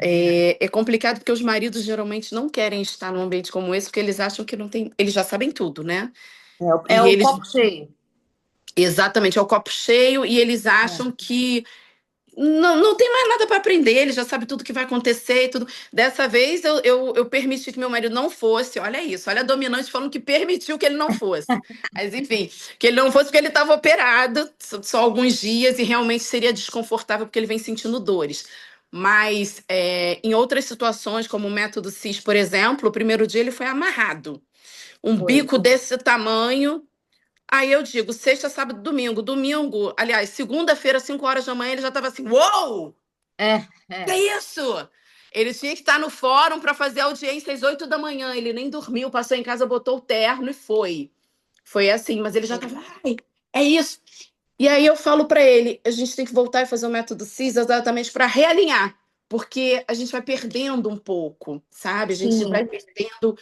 É complicado porque os maridos geralmente não querem estar num ambiente como esse, porque eles acham que não tem. Eles já sabem tudo, né? É E o eles. copo cheio. Exatamente, é o copo cheio, e eles acham que não tem mais nada para aprender, ele já sabe tudo que vai acontecer e tudo. Dessa vez eu permiti que meu marido não fosse, olha isso, olha a dominante falando que permitiu que ele não fosse. Mas enfim, que ele não fosse porque ele estava operado só alguns dias e realmente seria desconfortável porque ele vem sentindo dores. Mas em outras situações, como o método CIS, por exemplo, o primeiro dia ele foi amarrado. Um Foi. bico desse tamanho. Aí eu digo, sexta, sábado, domingo. Domingo, aliás, segunda-feira, 5 horas da manhã, ele já estava assim, uou! É, Que é. é isso? Ele tinha que estar no fórum para fazer audiência às 8 da manhã. Ele nem dormiu, passou em casa, botou o terno e foi. Foi assim, mas ele já estava, ai, é isso. E aí eu falo para ele, a gente tem que voltar e fazer o método CIS exatamente para realinhar, porque a gente vai perdendo um pouco, sabe? A gente Sim. vai perdendo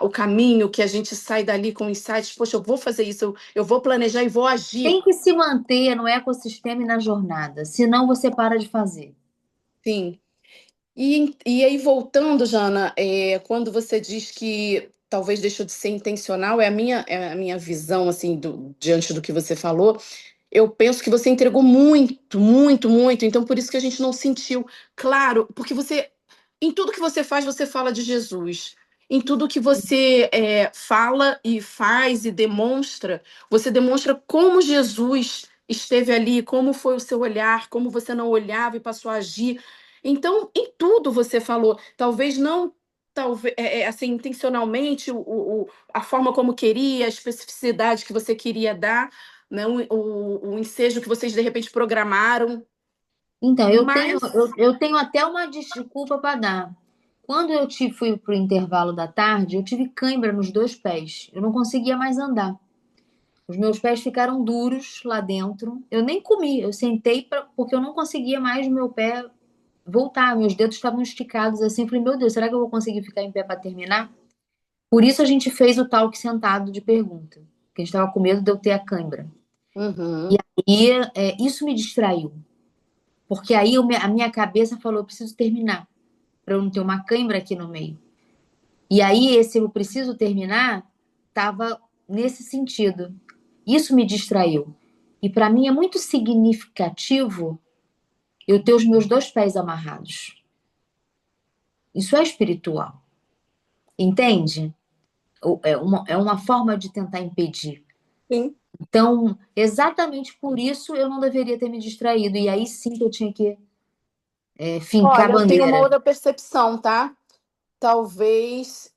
o caminho, que a gente sai dali com insights, poxa, eu vou fazer isso, eu vou planejar e vou agir. Tem que se manter no ecossistema e na jornada, senão você para de fazer. Sim. E aí, voltando, Jana, quando você diz que talvez deixou de ser intencional, é a minha visão, assim, diante do que você falou. Eu penso que você entregou muito, muito, muito, então por isso que a gente não sentiu. Claro, porque em tudo que você faz, você fala de Jesus. Em tudo que você fala e faz e demonstra, você demonstra como Jesus esteve ali, como foi o seu olhar, como você não olhava e passou a agir. Então, em tudo você falou, talvez não, talvez, assim, intencionalmente, a forma como queria, a especificidade que você queria dar, né, o ensejo que vocês de repente programaram, Então, mas eu tenho até uma desculpa para dar. Quando fui para o intervalo da tarde, eu tive cãibra nos dois pés. Eu não conseguia mais andar. Os meus pés ficaram duros lá dentro. Eu nem comi, eu sentei porque eu não conseguia mais o meu pé voltar. Meus dedos estavam esticados assim. Eu falei, meu Deus, será que eu vou conseguir ficar em pé para terminar? Por isso a gente fez o talk sentado de pergunta, porque a gente estava com medo de eu ter a cãibra. uhum, E isso me distraiu, porque aí a minha cabeça falou, eu preciso terminar, para eu não ter uma cãibra aqui no meio. E aí esse eu preciso terminar estava nesse sentido. Isso me distraiu. E para mim é muito significativo eu ter os meus dois pés amarrados. Isso é espiritual, entende? É uma forma de tentar impedir. sim. Então, exatamente por isso eu não deveria ter me distraído. E aí sim que eu tinha que fincar a Olha, eu tenho uma bandeira. outra percepção, tá? Talvez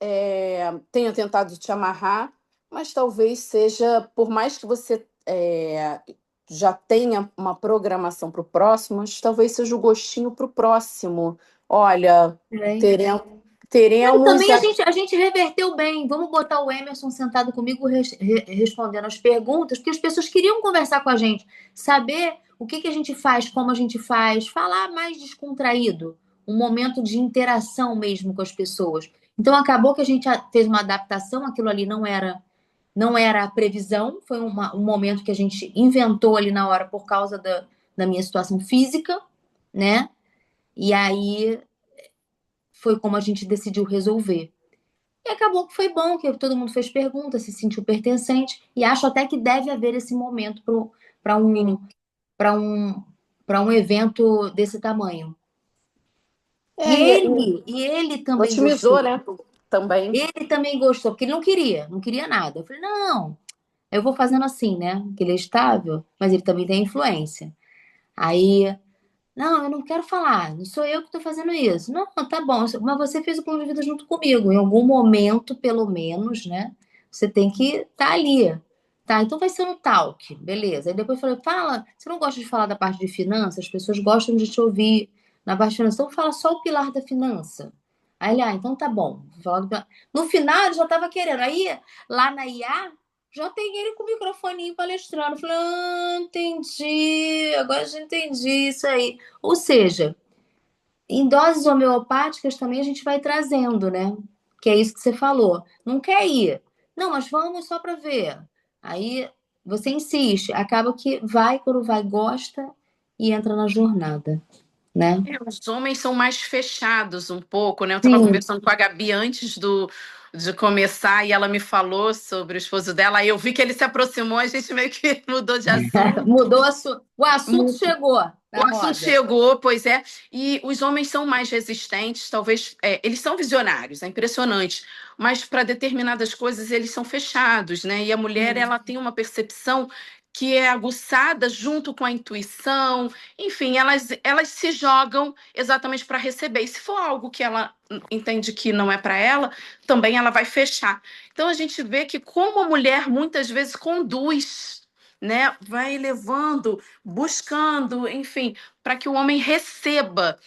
tenha tentado te amarrar, mas talvez seja, por mais que você já tenha uma programação para o próximo, mas talvez seja o gostinho para o próximo. Olha, teremos, Mas teremos também a gente reverteu bem. Vamos botar o Emerson sentado comigo respondendo as perguntas, porque as pessoas queriam conversar com a gente, saber o que a gente faz, como a gente faz, falar mais descontraído, um momento de interação mesmo com as pessoas. Então acabou que a gente fez uma adaptação, aquilo ali não era a previsão, foi um momento que a gente inventou ali na hora por causa da minha situação física, né? E aí foi como a gente decidiu resolver. E acabou que foi bom, que todo mundo fez perguntas, se sentiu pertencente, e acho até que deve haver esse momento para para um, para um evento desse tamanho. E ele também otimizou, gostou. né? Também. Ele também gostou, porque ele não queria nada. Eu falei, não, eu vou fazendo assim, né? Que ele é estável, mas ele também tem influência. Aí, não, eu não quero falar, não sou eu que estou fazendo isso. Não, tá bom, mas você fez o plano de vida junto comigo. Em algum momento, pelo menos, né? Você tem que estar ali. Tá, então vai ser no talk, beleza. Aí depois eu falei, fala, você não gosta de falar da parte de finanças? As pessoas gostam de te ouvir na parte de finanças. Então fala só o pilar da finança. Aí ele, então tá bom. Vou falar do pilar. No final, ele já estava querendo. Aí, lá na IA, já tem ele com o microfoninho palestrando. Eu falei, entendi, agora já entendi isso aí. Ou seja, em doses homeopáticas também a gente vai trazendo, né? Que é isso que você falou. Não quer ir. Não, mas vamos só para ver. Aí você insiste, acaba que vai, quando vai, gosta e entra na jornada. né? Os homens são mais fechados um pouco, né? Eu estava Sim, conversando com a Gabi antes de começar e ela me falou sobre o esposo dela. Aí eu vi que ele se aproximou, a gente meio que mudou de assunto. mudou o assunto chegou O na assunto roda. chegou, pois é, e os homens são mais resistentes, talvez, eles são visionários, é impressionante, mas para determinadas coisas eles são fechados, né? E a mulher, ela tem uma percepção que é aguçada junto com a intuição, enfim, elas se jogam exatamente para receber. E se for algo que ela entende que não é para ela, também ela vai fechar. Então a gente vê que como a mulher muitas vezes conduz, né? Vai levando, buscando, enfim, para que o homem receba,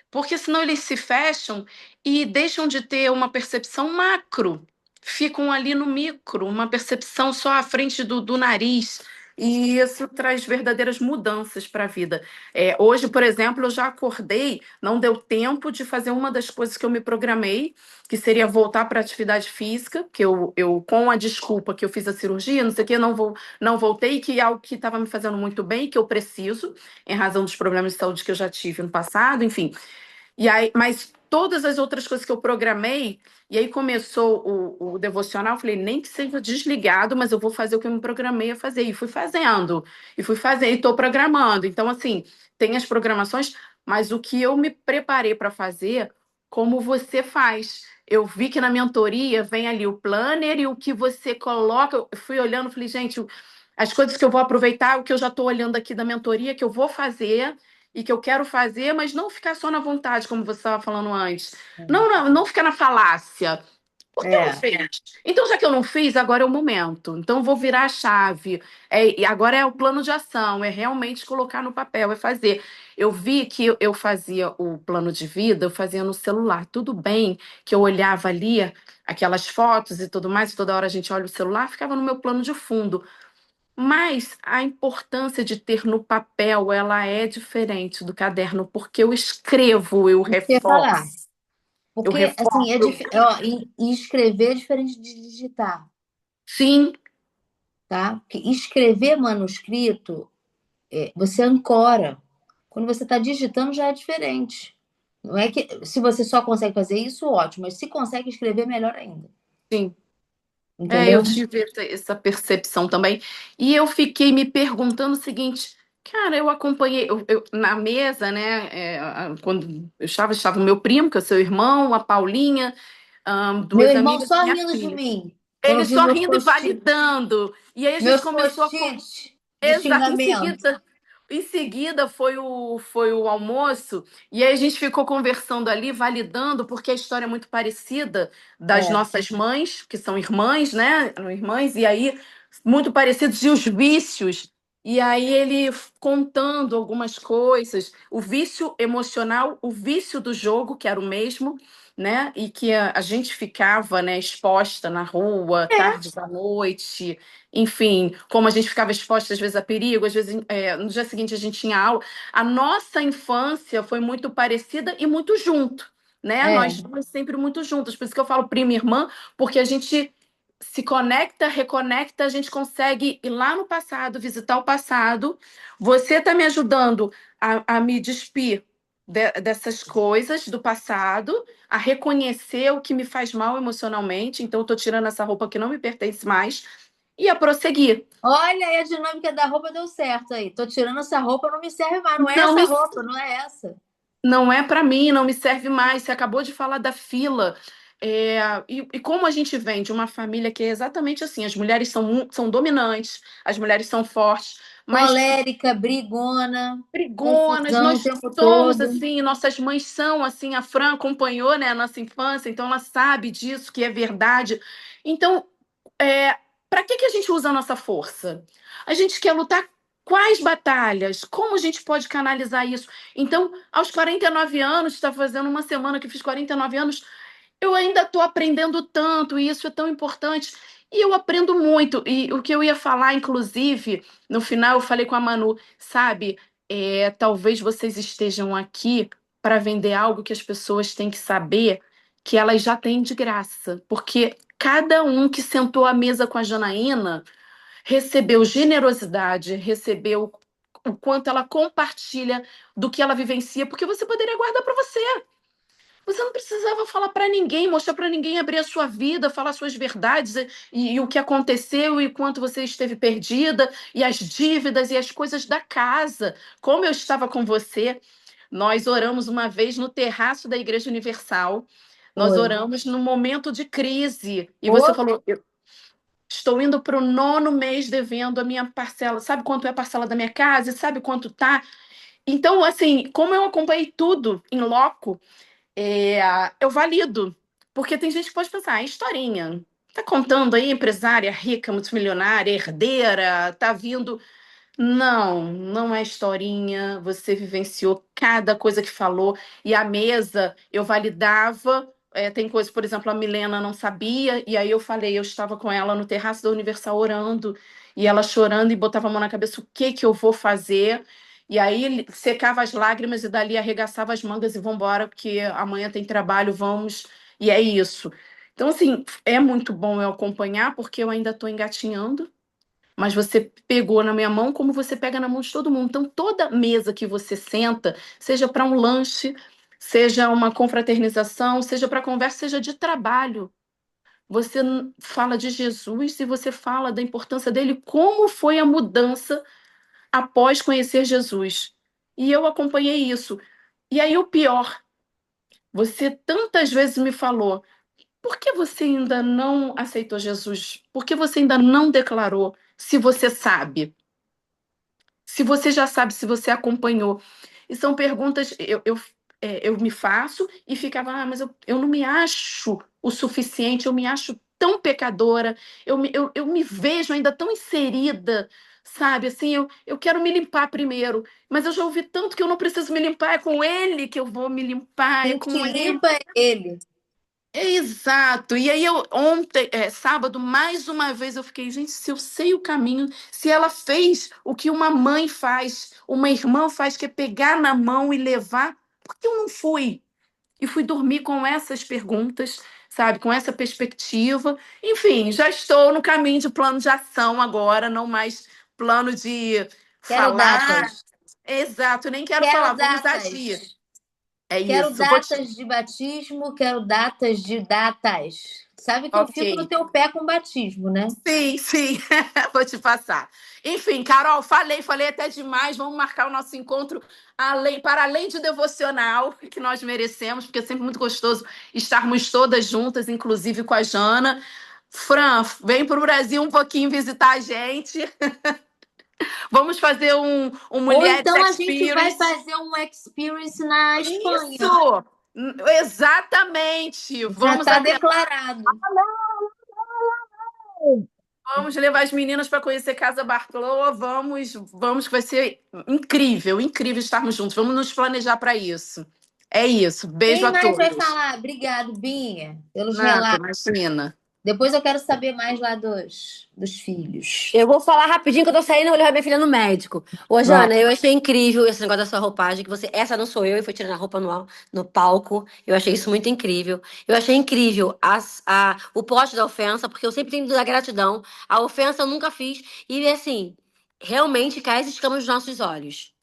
porque senão eles se fecham e deixam de ter uma percepção macro, ficam ali no micro, uma percepção só à frente do nariz. E isso traz verdadeiras mudanças para a vida. Hoje, por exemplo, eu já acordei, não deu tempo de fazer uma das coisas que eu me programei, que seria voltar para a atividade física, que eu, com a desculpa que eu fiz a cirurgia, não sei o que, não voltei, que é algo que estava me fazendo muito bem, que eu preciso, em razão dos problemas de saúde que eu já tive no passado, enfim. E aí, mas todas as outras coisas que eu programei, e aí começou o devocional, eu falei, nem que seja desligado, mas eu vou fazer o que eu me programei a fazer. E fui fazendo, e estou programando. Então, assim, tem as programações, mas o que eu me preparei para fazer, como você faz. Eu vi que na mentoria vem ali o planner e o que você coloca. Eu fui olhando, falei, gente, as coisas que eu vou aproveitar, o que eu já estou olhando aqui da mentoria, que eu vou fazer e que eu quero fazer, mas não ficar só na vontade, como você estava falando antes. Não ficar na falácia. Por que eu não É, fiz? Então, já que eu não fiz, agora é o momento. Então, vou virar a chave. E agora é o plano de ação, é realmente colocar no papel, é fazer. Eu vi que eu fazia o plano de vida, eu fazia no celular. Tudo bem que eu olhava ali aquelas fotos e tudo mais, toda hora a gente olha o celular, ficava no meu plano de fundo. Mas a importância de ter no papel, ela é diferente do caderno, porque eu escrevo, eu isso que eu ia falar. reforço, eu Porque, assim, reforço. e escrever é diferente de digitar, Sim, tá? Porque escrever manuscrito, você ancora. Quando você está digitando, já é diferente. Não é que se você só consegue fazer isso, ótimo, mas se consegue escrever, melhor ainda. sim. Eu Entendeu? tive essa percepção também. E eu fiquei me perguntando o seguinte, cara, eu acompanhei na mesa, né? Quando estava o meu primo, que é o seu irmão, a Paulinha, Meu duas irmão amigas e só minha rindo de filha. mim quando Ele viu só rindo e validando. E aí a gente meus começou a post-its de Exato. Em xingamento. seguida, foi o almoço, e aí a gente ficou conversando ali, validando, porque a história é muito parecida das É, nossas mães, que são irmãs, né? Irmãs, e aí muito parecidos, e os vícios. E aí ele contando algumas coisas, o vício emocional, o vício do jogo, que era o mesmo, né? E que a gente ficava, né, exposta na rua, tardes à noite, enfim, como a gente ficava exposta às vezes a perigo, às vezes no dia seguinte a gente tinha aula. A nossa infância foi muito parecida e muito junto, né? Nós é, duas sempre muito juntas. Por isso que eu falo prima e irmã, porque a gente se conecta, reconecta, a gente consegue ir lá no passado, visitar o passado. Você está me ajudando a me despir dessas coisas do passado, a reconhecer o que me faz mal emocionalmente. Então, eu estou tirando essa roupa que não me pertence mais e a prosseguir. olha aí a dinâmica da roupa deu certo aí. Tô tirando essa roupa, não me serve mais. Não é Não essa me, roupa, não é essa. não é para mim, não me serve mais. Você acabou de falar da fila. E como a gente vem de uma família que é exatamente assim, as mulheres são dominantes, as mulheres são fortes, mas Colérica, brigona, brigonas, confusão o nós tempo somos todo. assim, nossas mães são assim, a Fran acompanhou, né, a nossa infância, então ela sabe disso, que é verdade. Então, para que a gente usa a nossa força? A gente quer lutar quais batalhas? Como a gente pode canalizar isso? Então, aos 49 anos, está fazendo uma semana que fiz 49 anos, eu ainda estou aprendendo tanto, e isso é tão importante. E eu aprendo muito. E o que eu ia falar, inclusive, no final, eu falei com a Manu, sabe? Talvez vocês estejam aqui para vender algo que as pessoas têm que saber que elas já têm de graça. Porque cada um que sentou à mesa com a Janaína recebeu generosidade, recebeu o quanto ela compartilha do que ela vivencia, porque você poderia guardar para você. Você não precisava falar para ninguém, mostrar para ninguém, abrir a sua vida, falar suas verdades e o que aconteceu e quanto você esteve perdida, e as dívidas e as coisas da casa. Como eu estava com você, nós oramos uma vez no terraço da Igreja Universal. Nós Foi. oramos num momento de crise. E você Ô, falou: "Eu estou indo para o 9º mês devendo a minha parcela. Sabe quanto é a parcela da minha casa? Sabe quanto tá?" Então, assim, como eu acompanhei tudo em loco, eu valido. Porque tem gente que pode pensar, historinha. Tá contando aí, empresária rica, multimilionária, herdeira, tá vindo. Não, não é historinha. Você vivenciou cada coisa que falou. E a mesa, eu validava. Tem coisas, por exemplo, a Milena não sabia. E aí eu falei, eu estava com ela no terraço da Universal orando. E ela chorando e botava a mão na cabeça, o que que eu vou fazer? E aí secava as lágrimas e dali arregaçava as mangas e vamos embora, porque amanhã tem trabalho, vamos. E é isso. Então, assim, é muito bom eu acompanhar, porque eu ainda estou engatinhando, mas você pegou na minha mão como você pega na mão de todo mundo. Então, toda mesa que você senta, seja para um lanche, seja uma confraternização, seja para conversa, seja de trabalho, você fala de Jesus e você fala da importância dele, como foi a mudança após conhecer Jesus. E eu acompanhei isso. E aí, o pior, você tantas vezes me falou: por que você ainda não aceitou Jesus? Por que você ainda não declarou? Se você sabe. Se você já sabe, se você acompanhou. E são perguntas eu me faço e ficava, mas eu não me acho o suficiente, eu me acho tão pecadora, eu me vejo ainda tão inserida, sabe? Assim, eu quero me limpar primeiro, mas eu já ouvi tanto que eu não preciso me limpar, é com ele que eu vou me limpar, é quem te com ele. limpa é ele. Exato. E aí ontem, sábado, mais uma vez eu fiquei, gente, se eu sei o caminho, se ela fez o que uma mãe faz, uma irmã faz, que é pegar na mão e levar, por que eu não fui? E fui dormir com essas perguntas, sabe, com essa perspectiva. Enfim, já estou no caminho de plano de ação agora, não mais plano de Quero falar. datas. Exato, nem quero Quero falar, vamos agir. datas. É Quero isso. datas de batismo, quero datas de datas. Sabe que eu fico no Ok. teu pé com batismo, né? Sim, sim, vou te passar. Enfim, Carol, falei até demais. Vamos marcar o nosso encontro para além de devocional, que nós merecemos, porque é sempre muito gostoso estarmos todas juntas, inclusive com a Jana. Fran, vem para o Brasil um pouquinho visitar a gente. Vamos fazer um Ou Mulheres então a gente vai Experience. fazer um experience na Espanha. Isso! Exatamente! Já Vamos está até declarado. Vamos levar as meninas para conhecer Casa Bartolô. Vamos, que vai ser incrível, incrível estarmos juntos. Vamos nos planejar para isso. É isso. Beijo Quem a mais vai todos. falar? Obrigado, Binha, pelos Nada, relatos. imagina. Depois eu quero saber mais lá dos filhos. Eu vou falar rapidinho que eu tô saindo, eu vou levar minha filha no médico. Ô, Bom, Jana, eu achei incrível esse negócio da sua roupagem, que você, essa não sou eu, e foi tirando a roupa no palco. Eu achei isso muito incrível. Eu achei incrível o poste da ofensa, porque eu sempre tenho da gratidão. A ofensa eu nunca fiz. E assim, realmente cai as escamas dos nossos olhos.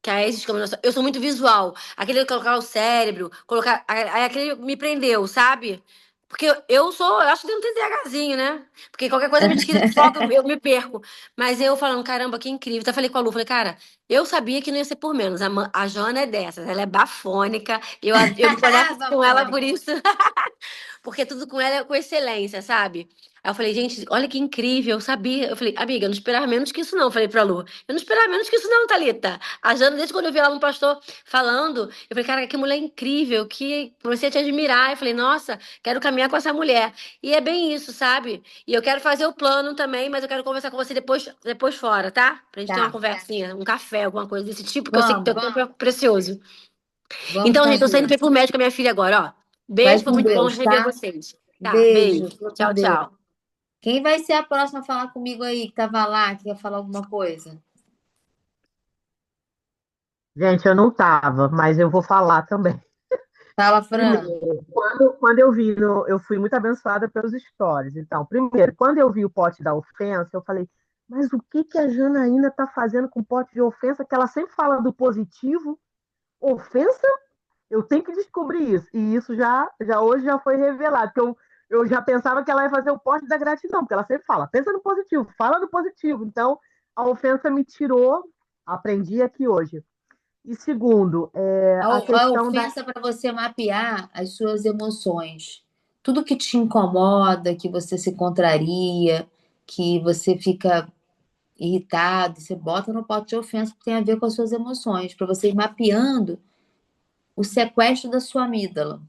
Cai as escamas dos nossos... Eu sou muito visual. Aquele de colocar o cérebro, colocar. Aí aquele me prendeu, sabe? Porque eu acho que tem um TDAHzinho, né? Porque qualquer coisa me tira de foco, eu me perco. Mas eu falando, caramba, que incrível. Até falei com a Lu, falei, cara, eu sabia que não ia ser por menos. A Jana é dessas, ela é bafônica. Eu me conecto com ela Bafônica. por isso. Porque tudo com ela é com excelência, sabe? Aí eu falei, gente, olha que incrível, eu sabia. Eu falei, amiga, eu não esperava menos que isso, não. Eu falei pra Lu, eu não esperava menos que isso, não, Thalita. A Jana, desde quando eu vi ela no pastor falando, eu falei, cara, que mulher incrível, que comecei a te admirar. Eu falei, nossa, quero caminhar com essa mulher. E é bem isso, sabe? E eu quero fazer o plano também, mas eu quero conversar com você depois fora, tá? Pra gente ter uma Tá, conversinha, um café, alguma coisa desse tipo, que eu sei que teu vamos, tempo é precioso. vamos Então, gente, eu tô saindo fazer. pra ir pro médico com a minha filha agora, ó. Vai Beijo, foi com muito bom Deus, rever tá? vocês. Tá, Beijo, beijo. fica com Tchau, Deus. tchau. Quem vai ser a próxima a falar comigo aí, que tava lá, que ia falar alguma coisa? Gente, eu não estava, mas eu vou falar também. Fala, Fran. Primeiro, quando eu vi, eu fui muito abençoada pelos stories. Então, primeiro, quando eu vi o pote da ofensa, eu falei, mas o que que a Janaína está fazendo com pote de ofensa? Que ela sempre fala do positivo. Ofensa? Eu tenho que descobrir isso. E isso já hoje já foi revelado. Que eu já pensava que ela ia fazer o pote da gratidão, porque ela sempre fala, pensa no positivo, fala no positivo. Então, a ofensa me tirou, aprendi aqui hoje. E segundo, a A questão da. ofensa para você mapear as suas emoções. Tudo que te incomoda, que você se contraria, que você fica irritado, você bota no pote de ofensa que tem a ver com as suas emoções, para você ir mapeando o sequestro da sua amígdala.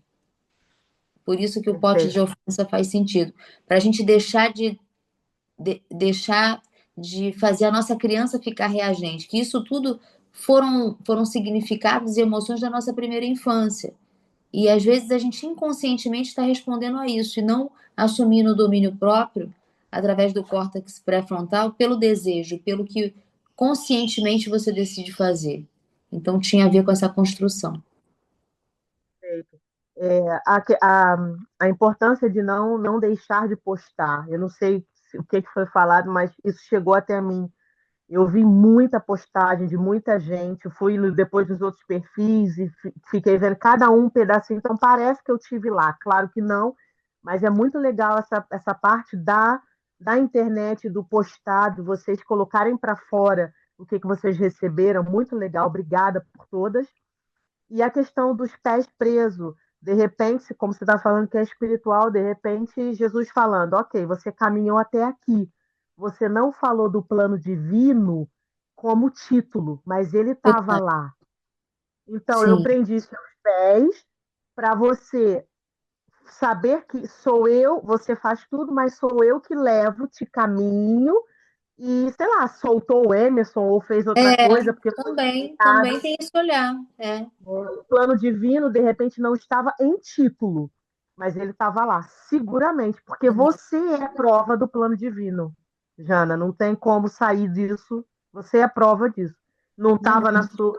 Por isso que o pote de Perfeito. ofensa faz sentido. Para a gente deixar de fazer a nossa criança ficar reagente. Que isso tudo foram significados e emoções da nossa primeira infância. E às vezes a gente inconscientemente está respondendo a isso e não assumindo o domínio próprio através do córtex pré-frontal pelo desejo, pelo que conscientemente você decide fazer. Então tinha a ver com essa construção. Perfeito. A importância de não deixar de postar. Eu não sei o que foi falado, mas isso chegou até mim. Eu vi muita postagem de muita gente, eu fui depois dos outros perfis e fiquei vendo cada um pedacinho, então parece que eu tive lá, claro que não, mas é muito legal essa parte da internet, do postado, vocês colocarem para fora o que vocês receberam, muito legal, obrigada por todas. E a questão dos pés presos, de repente, como você está falando que é espiritual, de repente Jesus falando, ok, você caminhou até aqui, você não falou do plano divino como título, mas ele estava Verdade. lá. Então, eu Sim. prendi seus pés para você saber que sou eu, você faz tudo, mas sou eu que levo, te caminho, e, sei lá, soltou o Emerson ou fez outra coisa, porque foi Também tem esse olhar. É. o plano divino, de repente, não estava em título, mas ele estava lá, seguramente, porque você é prova do plano divino, Jana, não tem como sair disso, você é prova disso. Não estava não sou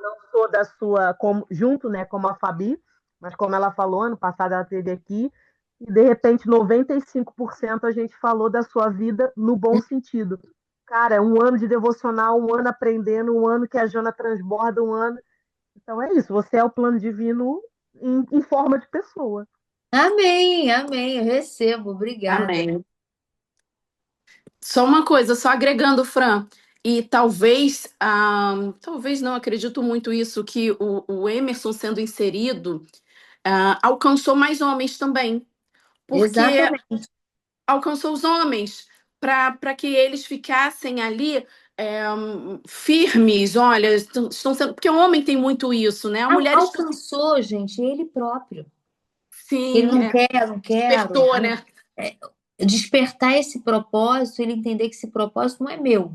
da sua, junto, né, como a Fabi, mas como ela falou, ano passado ela esteve aqui, e de repente 95% a gente falou da sua vida no bom sentido. Cara, um ano de devocional, um ano aprendendo, um ano que a Jana transborda, um ano então é isso, você é o plano divino em forma de pessoa. Amém, amém. Eu recebo, obrigada. Amém. Só uma coisa, só agregando, Fran, e talvez, talvez não acredito muito isso, que o Emerson sendo inserido alcançou mais homens também, porque Exatamente. alcançou os homens para que eles ficassem ali firmes, olha, estão sendo, porque o homem tem muito isso, né? A mulher está, Alcançou, gente, ele próprio. Ele sim, não quer, não quero. despertou, né? Despertar esse propósito, ele entender que esse propósito não é meu,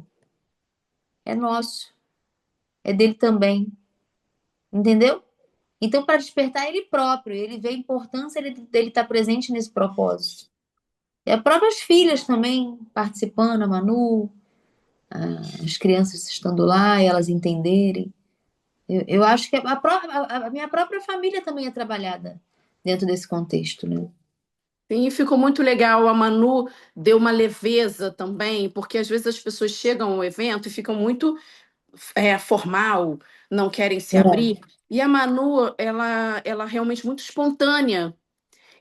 é nosso, é dele também. Entendeu? Então, para despertar ele próprio, ele vê a importância dele estar presente nesse propósito. E as próprias filhas também participando, a Manu, as crianças estando lá, e elas entenderem. Eu acho que a minha própria família também é trabalhada dentro desse contexto, né? Sim, ficou muito legal. A Manu deu uma leveza também, porque às vezes as pessoas chegam ao evento e ficam muito formal, não querem se É. abrir. E a Manu, ela realmente muito espontânea.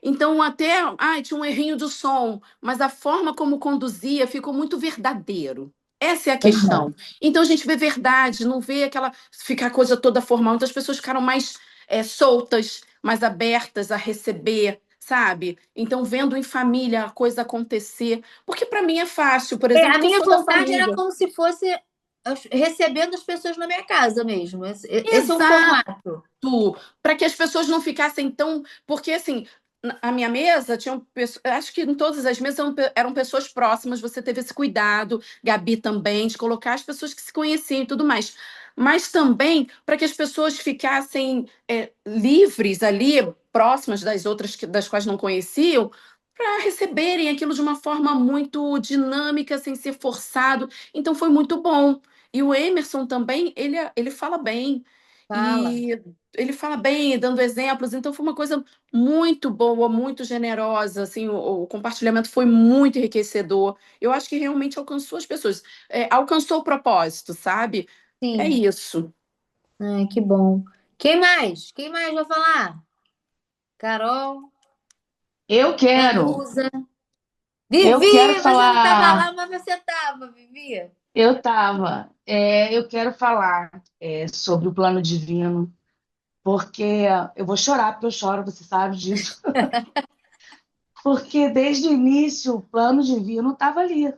Então, até, tinha um errinho do som, mas a forma como conduzia ficou muito verdadeiro. Essa é a questão. Então, a gente vê verdade, não vê ficar a coisa toda formal. Então, as pessoas ficaram mais soltas, mais abertas a receber, sabe? Então, vendo em família a coisa acontecer. Porque para mim é fácil, por exemplo, A que eu minha sou da vontade era família. como se fosse recebendo as pessoas na minha casa mesmo. Esse é o Exato. formato. Para que as pessoas não ficassem tão. Porque, assim, a minha mesa tinham pessoas. Acho que em todas as mesas eram pessoas próximas, você teve esse cuidado, Gabi também, de colocar as pessoas que se conheciam e tudo mais. Mas também para que as pessoas ficassem livres ali, próximas das outras das quais não conheciam, para receberem aquilo de uma forma muito dinâmica, sem ser forçado. Então foi muito bom. E o Emerson também, ele fala bem. Fala. e ele fala bem, dando exemplos, então foi uma coisa muito boa, muito generosa, assim, o compartilhamento foi muito enriquecedor. Eu acho que realmente alcançou as pessoas, alcançou o propósito, sabe? É Sim. isso. Ai, que bom. Quem mais? Quem mais vai falar? Carol, Eu quero, Danusa. eu quero Vivi, você não estava falar, lá, mas você estava, Vivi. eu quero falar sobre o plano divino, porque eu vou chorar, porque eu choro, você sabe disso. Porque desde o início o plano divino estava ali,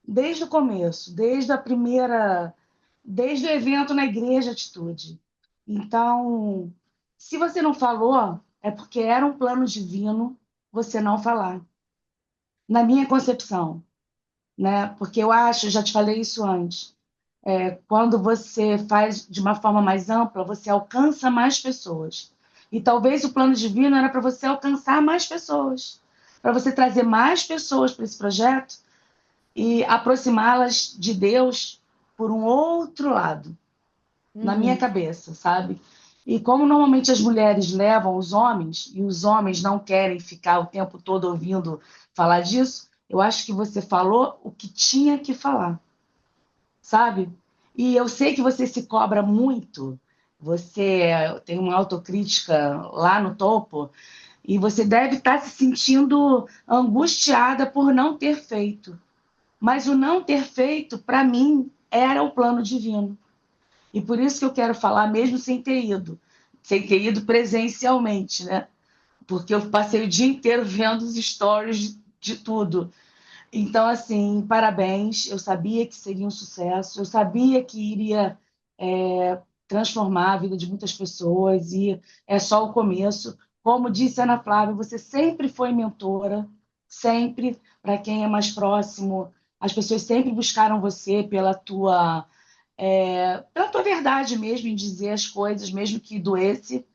desde o começo, desde o evento na Igreja Atitude. Então, se você não falou, é porque era um plano divino você não falar. Na minha concepção, né? Porque eu acho, já te falei isso antes, quando você faz de uma forma mais ampla, você alcança mais pessoas. E talvez o plano divino era para você alcançar mais pessoas, para você trazer mais pessoas para esse projeto e aproximá-las de Deus por um outro lado, na minha Uhum. cabeça, sabe? E como normalmente as mulheres levam os homens, e os homens não querem ficar o tempo todo ouvindo falar disso, eu acho que você falou o que tinha que falar, sabe? E eu sei que você se cobra muito, você tem uma autocrítica lá no topo, e você deve estar se sentindo angustiada por não ter feito. Mas o não ter feito, para mim, era o plano divino. E por isso que eu quero falar, mesmo sem ter ido presencialmente, né? Porque eu passei o dia inteiro vendo os stories de tudo. Então, assim, parabéns. Eu sabia que seria um sucesso, eu sabia que iria transformar a vida de muitas pessoas, e é só o começo. Como disse a Ana Flávia, você sempre foi mentora, sempre, para quem é mais próximo. As pessoas sempre buscaram você pela tua verdade mesmo em dizer as coisas, mesmo que doesse,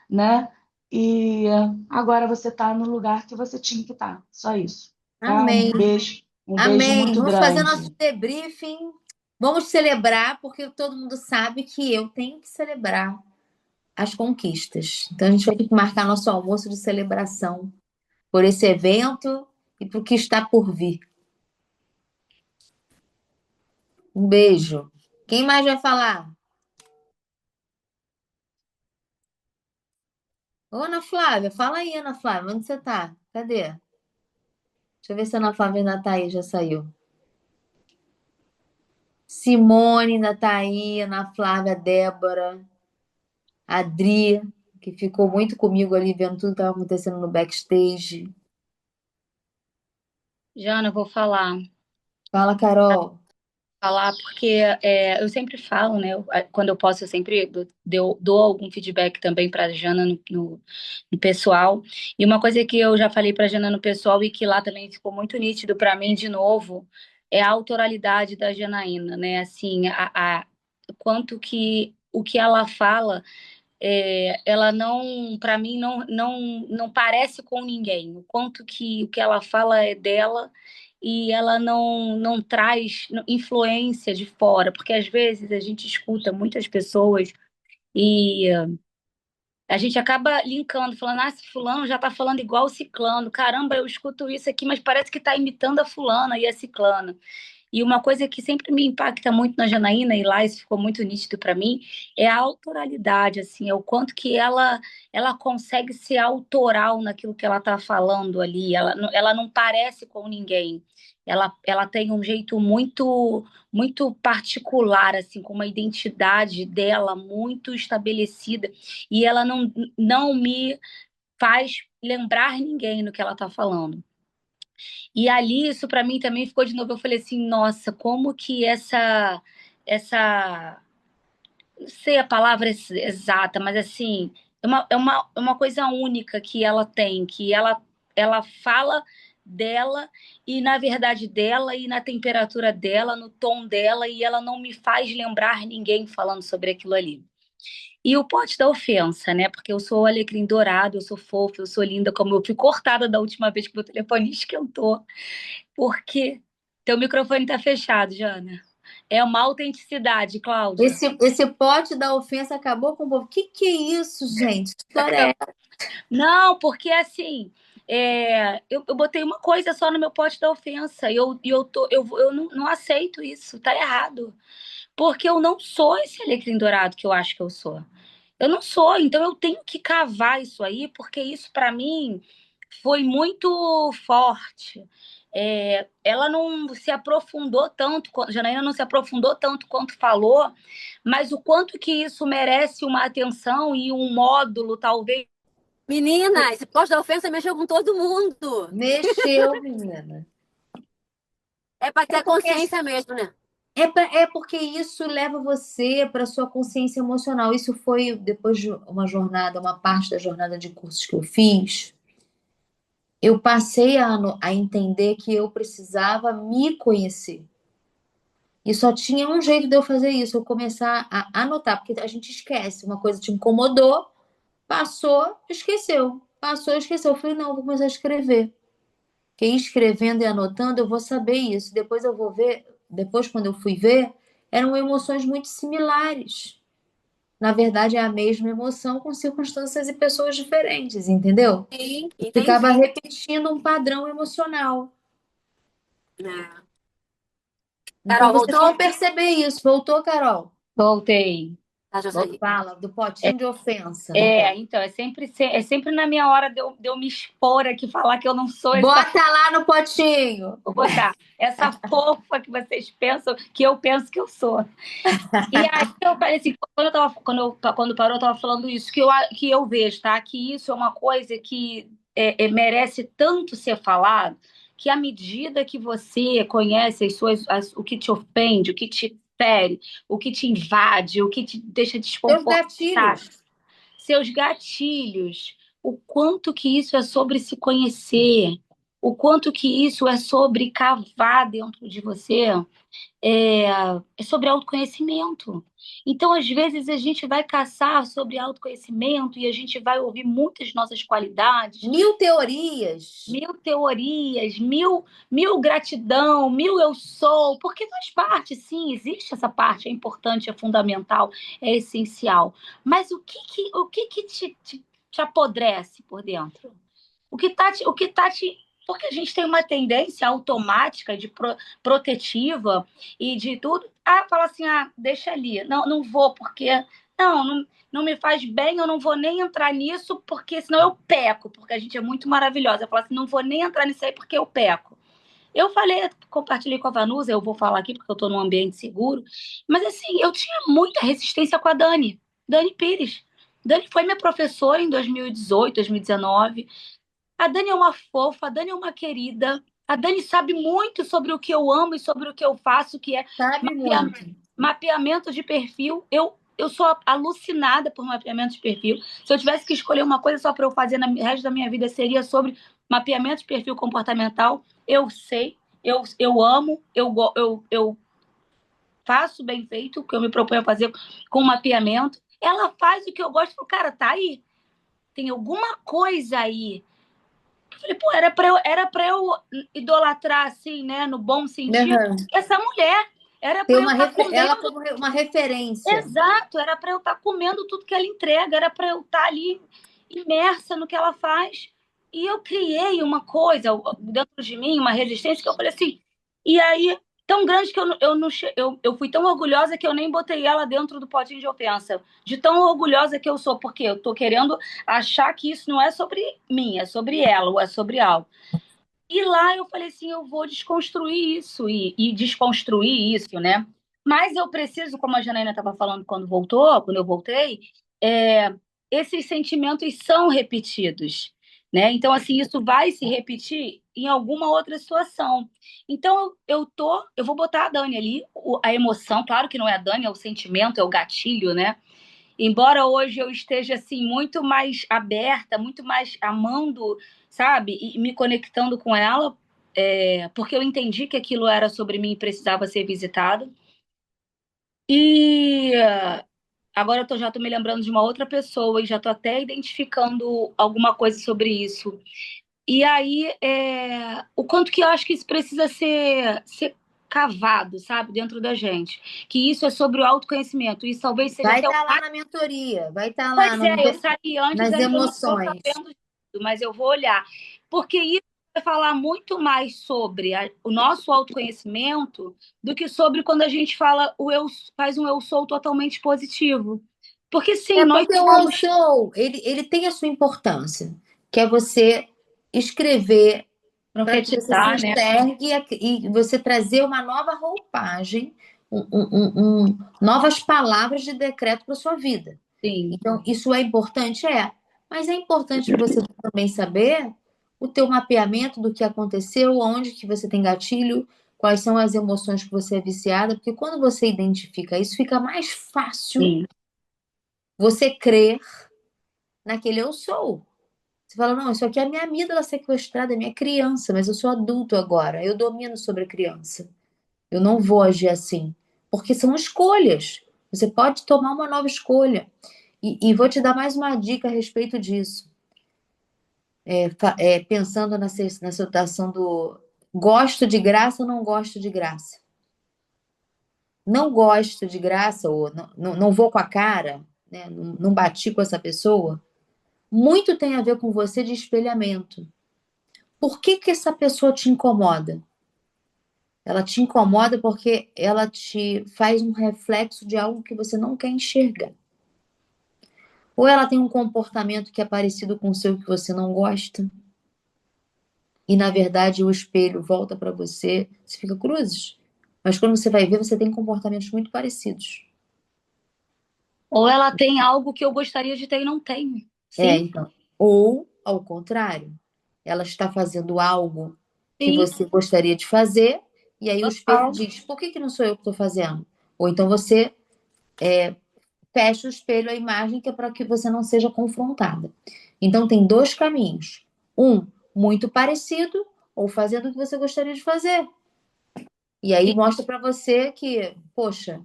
né? E agora você está no lugar que você tinha que estar. Só isso. Tá? Amém. Um beijo Amém. muito Vamos fazer nosso grande. debriefing. Vamos celebrar, porque todo mundo sabe que eu tenho que celebrar as conquistas. Então a gente vai ter que marcar nosso almoço de celebração por esse evento e por que está por vir. Um beijo. Quem mais vai falar? Ô, Ana Flávia, fala aí, Ana Flávia, onde você tá? Cadê? Deixa eu ver se a Ana Flávia ainda tá aí, já saiu. Simone ainda tá aí, Ana Flávia, Débora, Adri, que ficou muito comigo ali vendo tudo que estava acontecendo no backstage. Jana, eu vou falar. Fala, Carol. Falar porque eu sempre falo, né? Quando eu posso, eu sempre dou algum feedback também para a Jana no pessoal. E uma coisa que eu já falei para a Jana no pessoal e que lá também ficou muito nítido para mim de novo é a autoralidade da Janaína, né? Assim, quanto que o que ela fala, ela não, para mim, não parece com ninguém. O quanto que o que ela fala é dela e ela não traz influência de fora, porque às vezes a gente escuta muitas pessoas e a gente acaba linkando, falando, esse fulano já tá falando igual o ciclano. Caramba, eu escuto isso aqui, mas parece que tá imitando a fulana e a ciclana. E uma coisa que sempre me impacta muito na Janaína, e lá isso ficou muito nítido para mim, é a autoralidade, assim, é o quanto que ela consegue ser autoral naquilo que ela está falando ali. Ela não parece com ninguém. Ela tem um jeito muito particular, assim, com uma identidade dela muito estabelecida, e ela não me faz lembrar ninguém no que ela está falando. E ali, isso para mim também ficou de novo. Eu falei assim, nossa, como que essa, não sei a palavra exata, mas assim, é uma coisa única que ela tem, que ela fala dela e na verdade dela e na temperatura dela, no tom dela, e ela não me faz lembrar ninguém falando sobre aquilo ali. E o pote da ofensa, né? Porque eu sou alecrim dourado, eu sou fofa, eu sou linda, como eu fui cortada da última vez que meu telefone esquentou. Porque teu microfone tá fechado, Jana. É uma autenticidade, Cláudia. Esse pote da ofensa acabou com o povo. Que é isso, gente? Que história é essa? Não, porque assim, eu botei uma coisa só no meu pote da ofensa e eu não aceito isso, tá errado. Porque eu não sou esse alecrim dourado que eu acho que eu sou. Eu não sou, então eu tenho que cavar isso aí, porque isso para mim foi muito forte. Ela não se aprofundou tanto, Janaína não se aprofundou tanto quanto falou, mas o quanto que isso merece uma atenção e um módulo, talvez. Menina, esse posto da ofensa mexeu com todo mundo. Mexeu, menina. É para ter consciência mesmo, né? É porque isso leva você para sua consciência emocional. Isso foi depois de uma parte da jornada de cursos que eu fiz. Eu passei a entender que eu precisava me conhecer. E só tinha um jeito de eu fazer isso, eu começar a anotar, porque a gente esquece. Uma coisa te incomodou, passou, esqueceu. Passou, esqueceu. Eu falei, não, eu vou começar a escrever. Porque escrevendo e anotando, eu vou saber isso. Depois eu vou ver, depois quando eu fui ver, eram emoções muito similares. Na verdade, é a mesma emoção com circunstâncias e pessoas diferentes, entendeu? Sim, Ficava entendi. repetindo um padrão emocional. É. Então Carol, você tem que voltou? perceber isso. Voltou, Carol? Voltei. Tá, já saí. Fala do potinho de ofensa. Então, é sempre na minha hora de eu me expor aqui, falar que eu não sou essa. Bota lá no potinho. Vou botar essa fofa que vocês pensam, que eu penso que eu sou. E aí eu falei assim, quando parou, eu tava falando isso, que eu vejo, tá? Que isso é uma coisa que merece tanto ser falado, que à medida que você conhece o que te ofende, o que te fere, o que te invade, o que te deixa Seus desconfortável, gatilhos. seus gatilhos, o quanto que isso é sobre se conhecer, o quanto que isso é sobre cavar dentro de você, é sobre autoconhecimento. Então, às vezes, a gente vai caçar sobre autoconhecimento e a gente vai ouvir muitas nossas qualidades, 1000 teorias. 1000 teorias, mil gratidão, mil eu sou, porque faz parte, sim, existe essa parte, é importante, é fundamental, é essencial. Mas o que te apodrece por dentro? O que tá te. Porque a gente tem uma tendência automática de protetiva e de tudo, fala assim, deixa ali, não vou, porque não me faz bem, eu não vou nem entrar nisso, porque senão eu peco, porque a gente é muito maravilhosa. Fala assim, não vou nem entrar nisso aí porque eu peco. Eu falei, compartilhei com a Vanusa, eu vou falar aqui porque eu estou num ambiente seguro, mas assim, eu tinha muita resistência com a Dani Pires. Dani foi minha professora em 2018, 2019. A Dani é uma fofa, a Dani é uma querida. A Dani sabe muito sobre o que eu amo e sobre o que eu faço, que é Sabe muito. mapeamento de perfil. Eu sou alucinada por mapeamento de perfil. Se eu tivesse que escolher uma coisa só para eu fazer no resto da minha vida, seria sobre mapeamento de perfil comportamental. Eu sei, eu amo, eu faço bem feito, o que eu me proponho a fazer com mapeamento. Ela faz o que eu gosto. Cara, tá aí. Tem alguma coisa aí. Eu falei, pô, era pra eu idolatrar, assim, né, no bom sentido, essa mulher. Era pra eu estar comendo. Ela como uma referência. Exato, era para eu estar comendo tudo que ela entrega, era para eu estar ali imersa no que ela faz. E eu criei uma coisa dentro de mim, uma resistência, que eu falei assim. E aí, tão grande que eu fui tão orgulhosa que eu nem botei ela dentro do potinho de ofensa. De tão orgulhosa que eu sou, porque eu tô querendo achar que isso não é sobre mim, é sobre ela, ou é sobre algo. E lá eu falei assim, eu vou desconstruir isso e desconstruir isso, né? Mas eu preciso, como a Janaína estava falando quando eu voltei, esses sentimentos são repetidos, né? Então, assim, isso vai se repetir em alguma outra situação. Então, eu vou botar a Dani ali, a emoção, claro que não é a Dani, é o sentimento, é o gatilho, né? Embora hoje eu esteja assim muito mais aberta, muito mais amando, sabe, e me conectando com ela, porque eu entendi que aquilo era sobre mim e precisava ser visitado. E agora já estou me lembrando de uma outra pessoa e já estou até identificando alguma coisa sobre isso. E aí, o quanto que eu acho que isso precisa ser cavado, sabe, dentro da gente. Que isso é sobre o autoconhecimento. Isso talvez seja Vai até o estar lá mais... na mentoria, vai estar lá Pois é, eu saí antes, nas ainda não estou emoções. sabendo disso, mas eu vou olhar. Porque isso vai falar muito mais sobre o nosso autoconhecimento do que sobre quando a gente fala faz um eu sou totalmente positivo. Porque sim, É nós porque o eu somos. sou, ele tem a sua importância, que é você escrever para que você se Profetizar, né? enxergue e você trazer uma nova roupagem, novas palavras de decreto para sua vida. Sim. Então, isso é importante? É. Mas é importante você também saber o teu mapeamento do que aconteceu, onde que você tem gatilho, quais são as emoções que você é viciada, porque quando você identifica isso, fica mais fácil Sim. você crer naquele eu sou. Você fala, não, isso aqui é a minha amígdala sequestrada, é minha criança, mas eu sou adulto agora, eu domino sobre a criança. Eu não vou agir assim. Porque são escolhas. Você pode tomar uma nova escolha. E vou te dar mais uma dica a respeito disso. Pensando na situação do gosto de graça ou não gosto de graça. Não gosto de graça ou não vou com a cara, né? Não bati com essa pessoa. Muito tem a ver com você de espelhamento. Por que que essa pessoa te incomoda? Ela te incomoda porque ela te faz um reflexo de algo que você não quer enxergar. Ou ela tem um comportamento que é parecido com o seu que você não gosta. E na verdade o espelho volta para você, você fica cruzes. Mas quando você vai ver, você tem comportamentos muito parecidos. Ou ela tem algo que eu gostaria de ter e não tenho. Sim, Então. Ou, ao contrário, ela está fazendo algo que sim, você gostaria de fazer, e aí o espelho total. diz: por que que não sou eu que estou fazendo? Ou então você fecha o espelho, a imagem, que é para que você não seja confrontada. Então, tem dois caminhos. Um, muito parecido, ou fazendo o que você gostaria de fazer. E aí mostra para você que, poxa,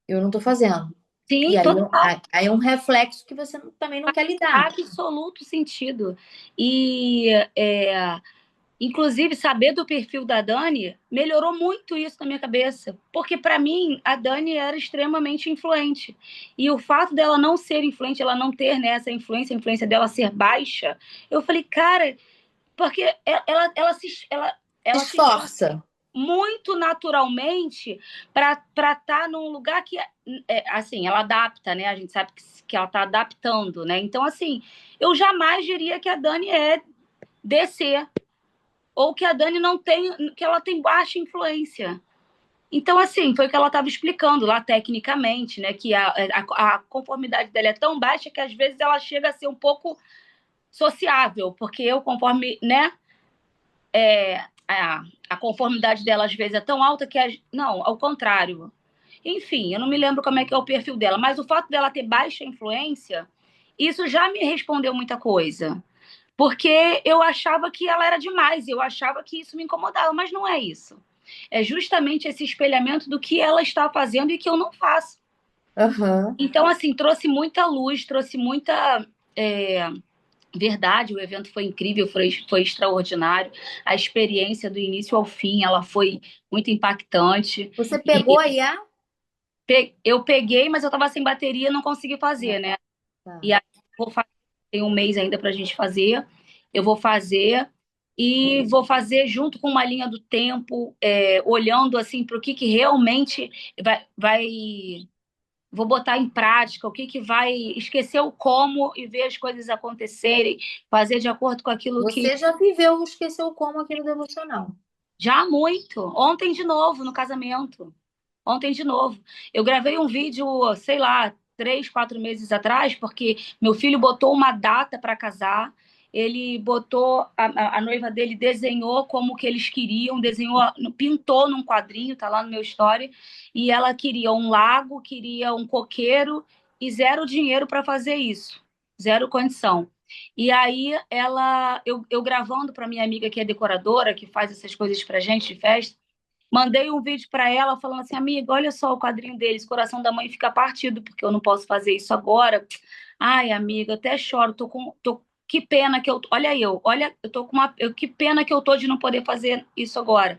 eu não estou fazendo. Sim, E aí, total. aí é um reflexo que você também não quer lidar. Absoluto sentido. E, inclusive, saber do perfil da Dani melhorou muito isso na minha cabeça. Porque, para mim, a Dani era extremamente influente. E o fato dela não ser influente, ela não ter, né, essa influência, a influência dela ser baixa, eu falei, cara, porque ela se Esforça. muito naturalmente para estar num lugar que, assim, ela adapta, né? A gente sabe que ela está adaptando, né? Então, assim, eu jamais diria que a Dani é DC ou que a Dani não tem, que ela tem baixa influência. Então, assim, foi o que ela estava explicando lá tecnicamente, né? Que a conformidade dela é tão baixa que às vezes ela chega a ser um pouco sociável, porque eu, conforme, né? A conformidade dela às vezes é tão alta que não, ao contrário. Enfim, eu não me lembro como é que é o perfil dela, mas o fato dela ter baixa influência, isso já me respondeu muita coisa. Porque eu achava que ela era demais, eu achava que isso me incomodava, mas não é isso. É justamente esse espelhamento do que ela está fazendo e que eu não faço. Uhum. Então, assim, trouxe muita luz, trouxe muita verdade. O evento foi incrível, foi extraordinário. A experiência do início ao fim, ela foi muito impactante. Você pegou a IA? Eu peguei, mas eu estava sem bateria, não consegui fazer, né? Tá. E aí vou fazer, tem um mês ainda para a gente fazer. Eu vou fazer e vou fazer junto com uma linha do tempo, olhando assim para o que realmente vou botar em prática, o que vai esquecer o como e ver as coisas acontecerem, fazer de acordo com aquilo que Você já viveu, esqueceu como aqui no devocional. já muito. Ontem de novo no casamento. Ontem de novo. Eu gravei um vídeo, sei lá, 3, 4 meses atrás, porque meu filho botou uma data para casar. Ele botou, a noiva dele desenhou como que eles queriam, desenhou, pintou num quadrinho, tá lá no meu story, e ela queria um lago, queria um coqueiro e zero dinheiro para fazer isso, zero condição. E aí eu gravando para minha amiga que é decoradora, que faz essas coisas para gente de festa, mandei um vídeo para ela falando assim, amiga, olha só o quadrinho deles, coração da mãe fica partido porque eu não posso fazer isso agora. Ai, amiga, até choro, que pena que olha, eu tô com que pena que eu tô de não poder fazer isso agora.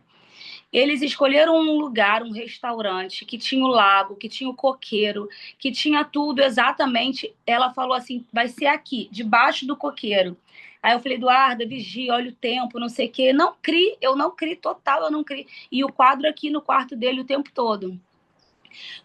Eles escolheram um lugar, um restaurante, que tinha o lago, que tinha o coqueiro, que tinha tudo exatamente. Ela falou assim: vai ser aqui, debaixo do coqueiro. Aí eu falei, Eduarda, vigia, olha o tempo, não sei o quê. Não crie, eu não crie total, eu não crie. E o quadro aqui no quarto dele o tempo todo.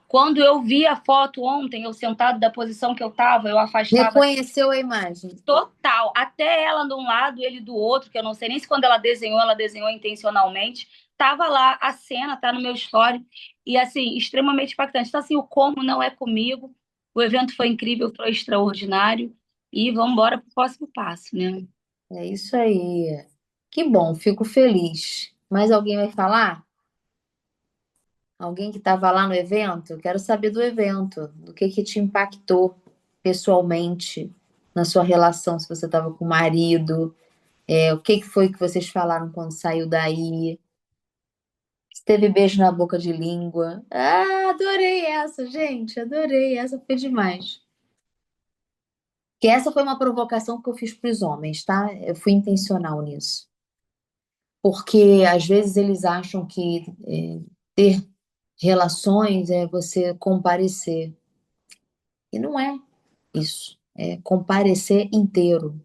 Quando eu vi a foto ontem, eu sentado da posição que eu estava, eu afastava Reconheceu a imagem. total. Até ela de um lado, ele do outro, que eu não sei nem se quando ela desenhou intencionalmente. Tava lá a cena, tá no meu story. E assim, extremamente impactante. Então, assim, o como não é comigo. O evento foi incrível, foi extraordinário. E vamos embora para o próximo passo, né? É isso aí. Que bom, fico feliz. Mais alguém vai falar? Alguém que estava lá no evento? Quero saber do evento, do que te impactou pessoalmente na sua relação, se você estava com o marido, o que foi que vocês falaram quando saiu daí? Se teve beijo na boca de língua. Ah, adorei essa, gente, adorei. Essa foi demais. Que essa foi uma provocação que eu fiz para os homens, tá? Eu fui intencional nisso. Porque às vezes eles acham que ter relações é você comparecer. E não é isso. É comparecer inteiro,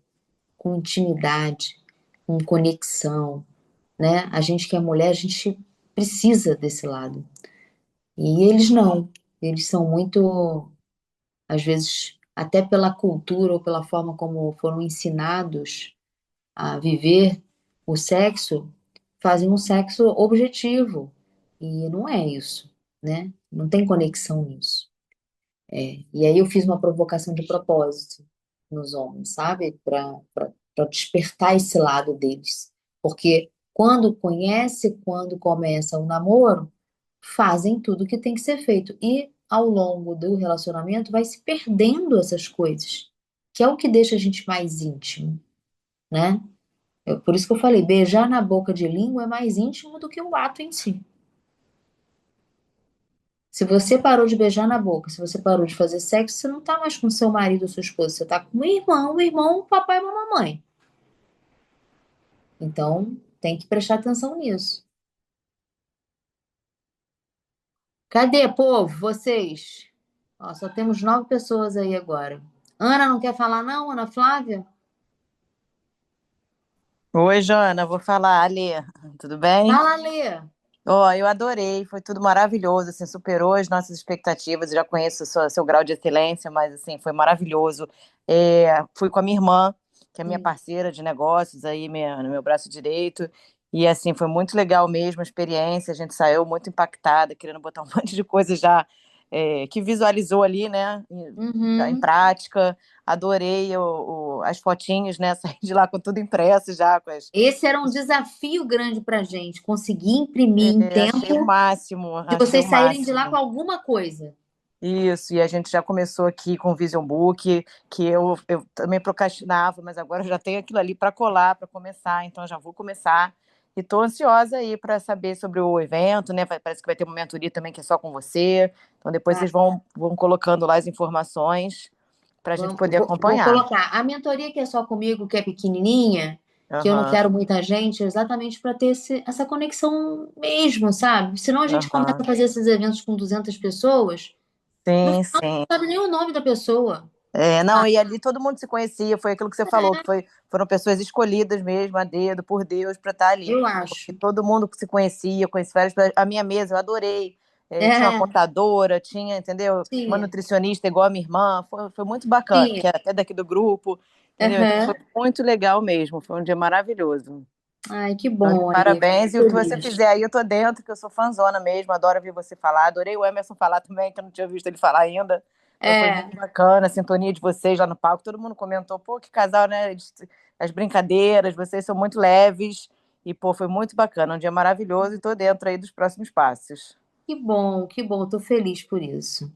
com intimidade, com conexão, né? A gente que é mulher, a gente precisa desse lado. E eles não. Eles são muito, às vezes, até pela cultura ou pela forma como foram ensinados a viver o sexo, fazem um sexo objetivo. E não é isso, né? Não tem conexão nisso. E aí eu fiz uma provocação de propósito nos homens, sabe? Para despertar esse lado deles. Porque quando conhece, quando começa o namoro, fazem tudo que tem que ser feito. E ao longo do relacionamento vai se perdendo essas coisas, que é o que deixa a gente mais íntimo, né? Por isso que eu falei, beijar na boca de língua é mais íntimo do que o ato em si. Se você parou de beijar na boca, se você parou de fazer sexo, você não tá mais com seu marido ou sua esposa, você tá com o irmão, o papai e a mamãe. Então, tem que prestar atenção nisso. Cadê, povo? Vocês? Ó, só temos 9 pessoas aí agora. Ana não quer falar, não? Ana Flávia? Oi, Joana, vou falar, Alê, tudo bem? Fala, Lê. Ó, eu adorei, foi tudo maravilhoso, assim, superou as nossas expectativas, eu já conheço seu grau de excelência, mas, assim, foi maravilhoso. Fui com a minha irmã, que é minha parceira de negócios, aí, no meu braço direito, e, assim, foi muito legal mesmo a experiência, a gente saiu muito impactada, querendo botar um monte de coisa já, que visualizou ali, né, já em Uhum. prática. Adorei as fotinhos, né? Saí de lá com tudo impresso já. Esse era um desafio grande pra gente, conseguir imprimir em Achei o tempo máximo, e achei o vocês saírem de lá com máximo. alguma coisa. Isso, e a gente já começou aqui com o Vision Book, que eu também procrastinava, mas agora eu já tenho aquilo ali para colar, para começar, então já vou começar. E estou ansiosa aí para saber sobre o evento, né? Parece que vai ter uma mentoria também que é só com você. Então depois Tá. vocês vão colocando lá as informações para a gente poder Vou acompanhar. colocar. A mentoria que é só comigo, que é pequenininha, que eu não Aham, quero muita gente, é exatamente para ter essa conexão mesmo, sabe? Senão a gente começa a aham. fazer esses eventos com 200 pessoas, no Sim, final não sim. sabe nem o nome da pessoa. Não, e ali todo mundo se conhecia, foi aquilo que você falou, que foram pessoas escolhidas mesmo, a dedo, por Deus, para estar ali. Eu Porque acho. todo mundo se conhecia, conhecia várias pessoas. A minha mesa, eu adorei. Tinha uma É, contadora, tinha, entendeu? Uma tinha, nutricionista igual a minha irmã. Foi muito bacana, tinha. que é até daqui do grupo, entendeu? Então foi Aham. muito legal mesmo, foi um dia maravilhoso. Ai, que Então, de bom, Ale. parabéns. E o que você Feliz. fizer aí, eu tô dentro, que eu sou fãzona mesmo, adoro ouvir você falar. Adorei o Emerson falar também, que eu não tinha visto ele falar ainda. Então foi É, muito bacana a sintonia de vocês lá no palco. Todo mundo comentou, pô, que casal, né? As brincadeiras, vocês são muito leves. E, pô, foi muito bacana. Um dia maravilhoso e tô dentro aí dos próximos passos. que bom, que bom. Tô feliz por isso.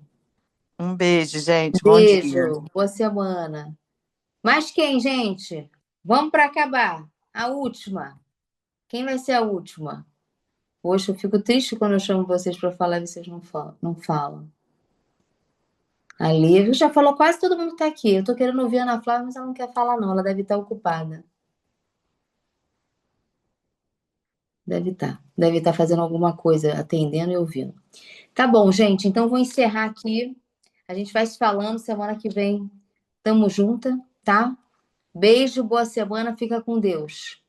Um beijo, gente. Bom dia. Beijo, boa semana. Mas quem, gente? Vamos para acabar. A última. Quem vai ser a última? Poxa, eu fico triste quando eu chamo vocês para falar e vocês não falam. A Lívia já falou quase todo mundo que tá aqui. Eu tô querendo ouvir a Ana Flávia, mas ela não quer falar, não. Ela deve estar ocupada. Deve estar fazendo alguma coisa, atendendo e ouvindo. Tá bom, gente, então vou encerrar aqui. A gente vai se falando semana que vem. Tamo junta, tá? Beijo, boa semana, fica com Deus.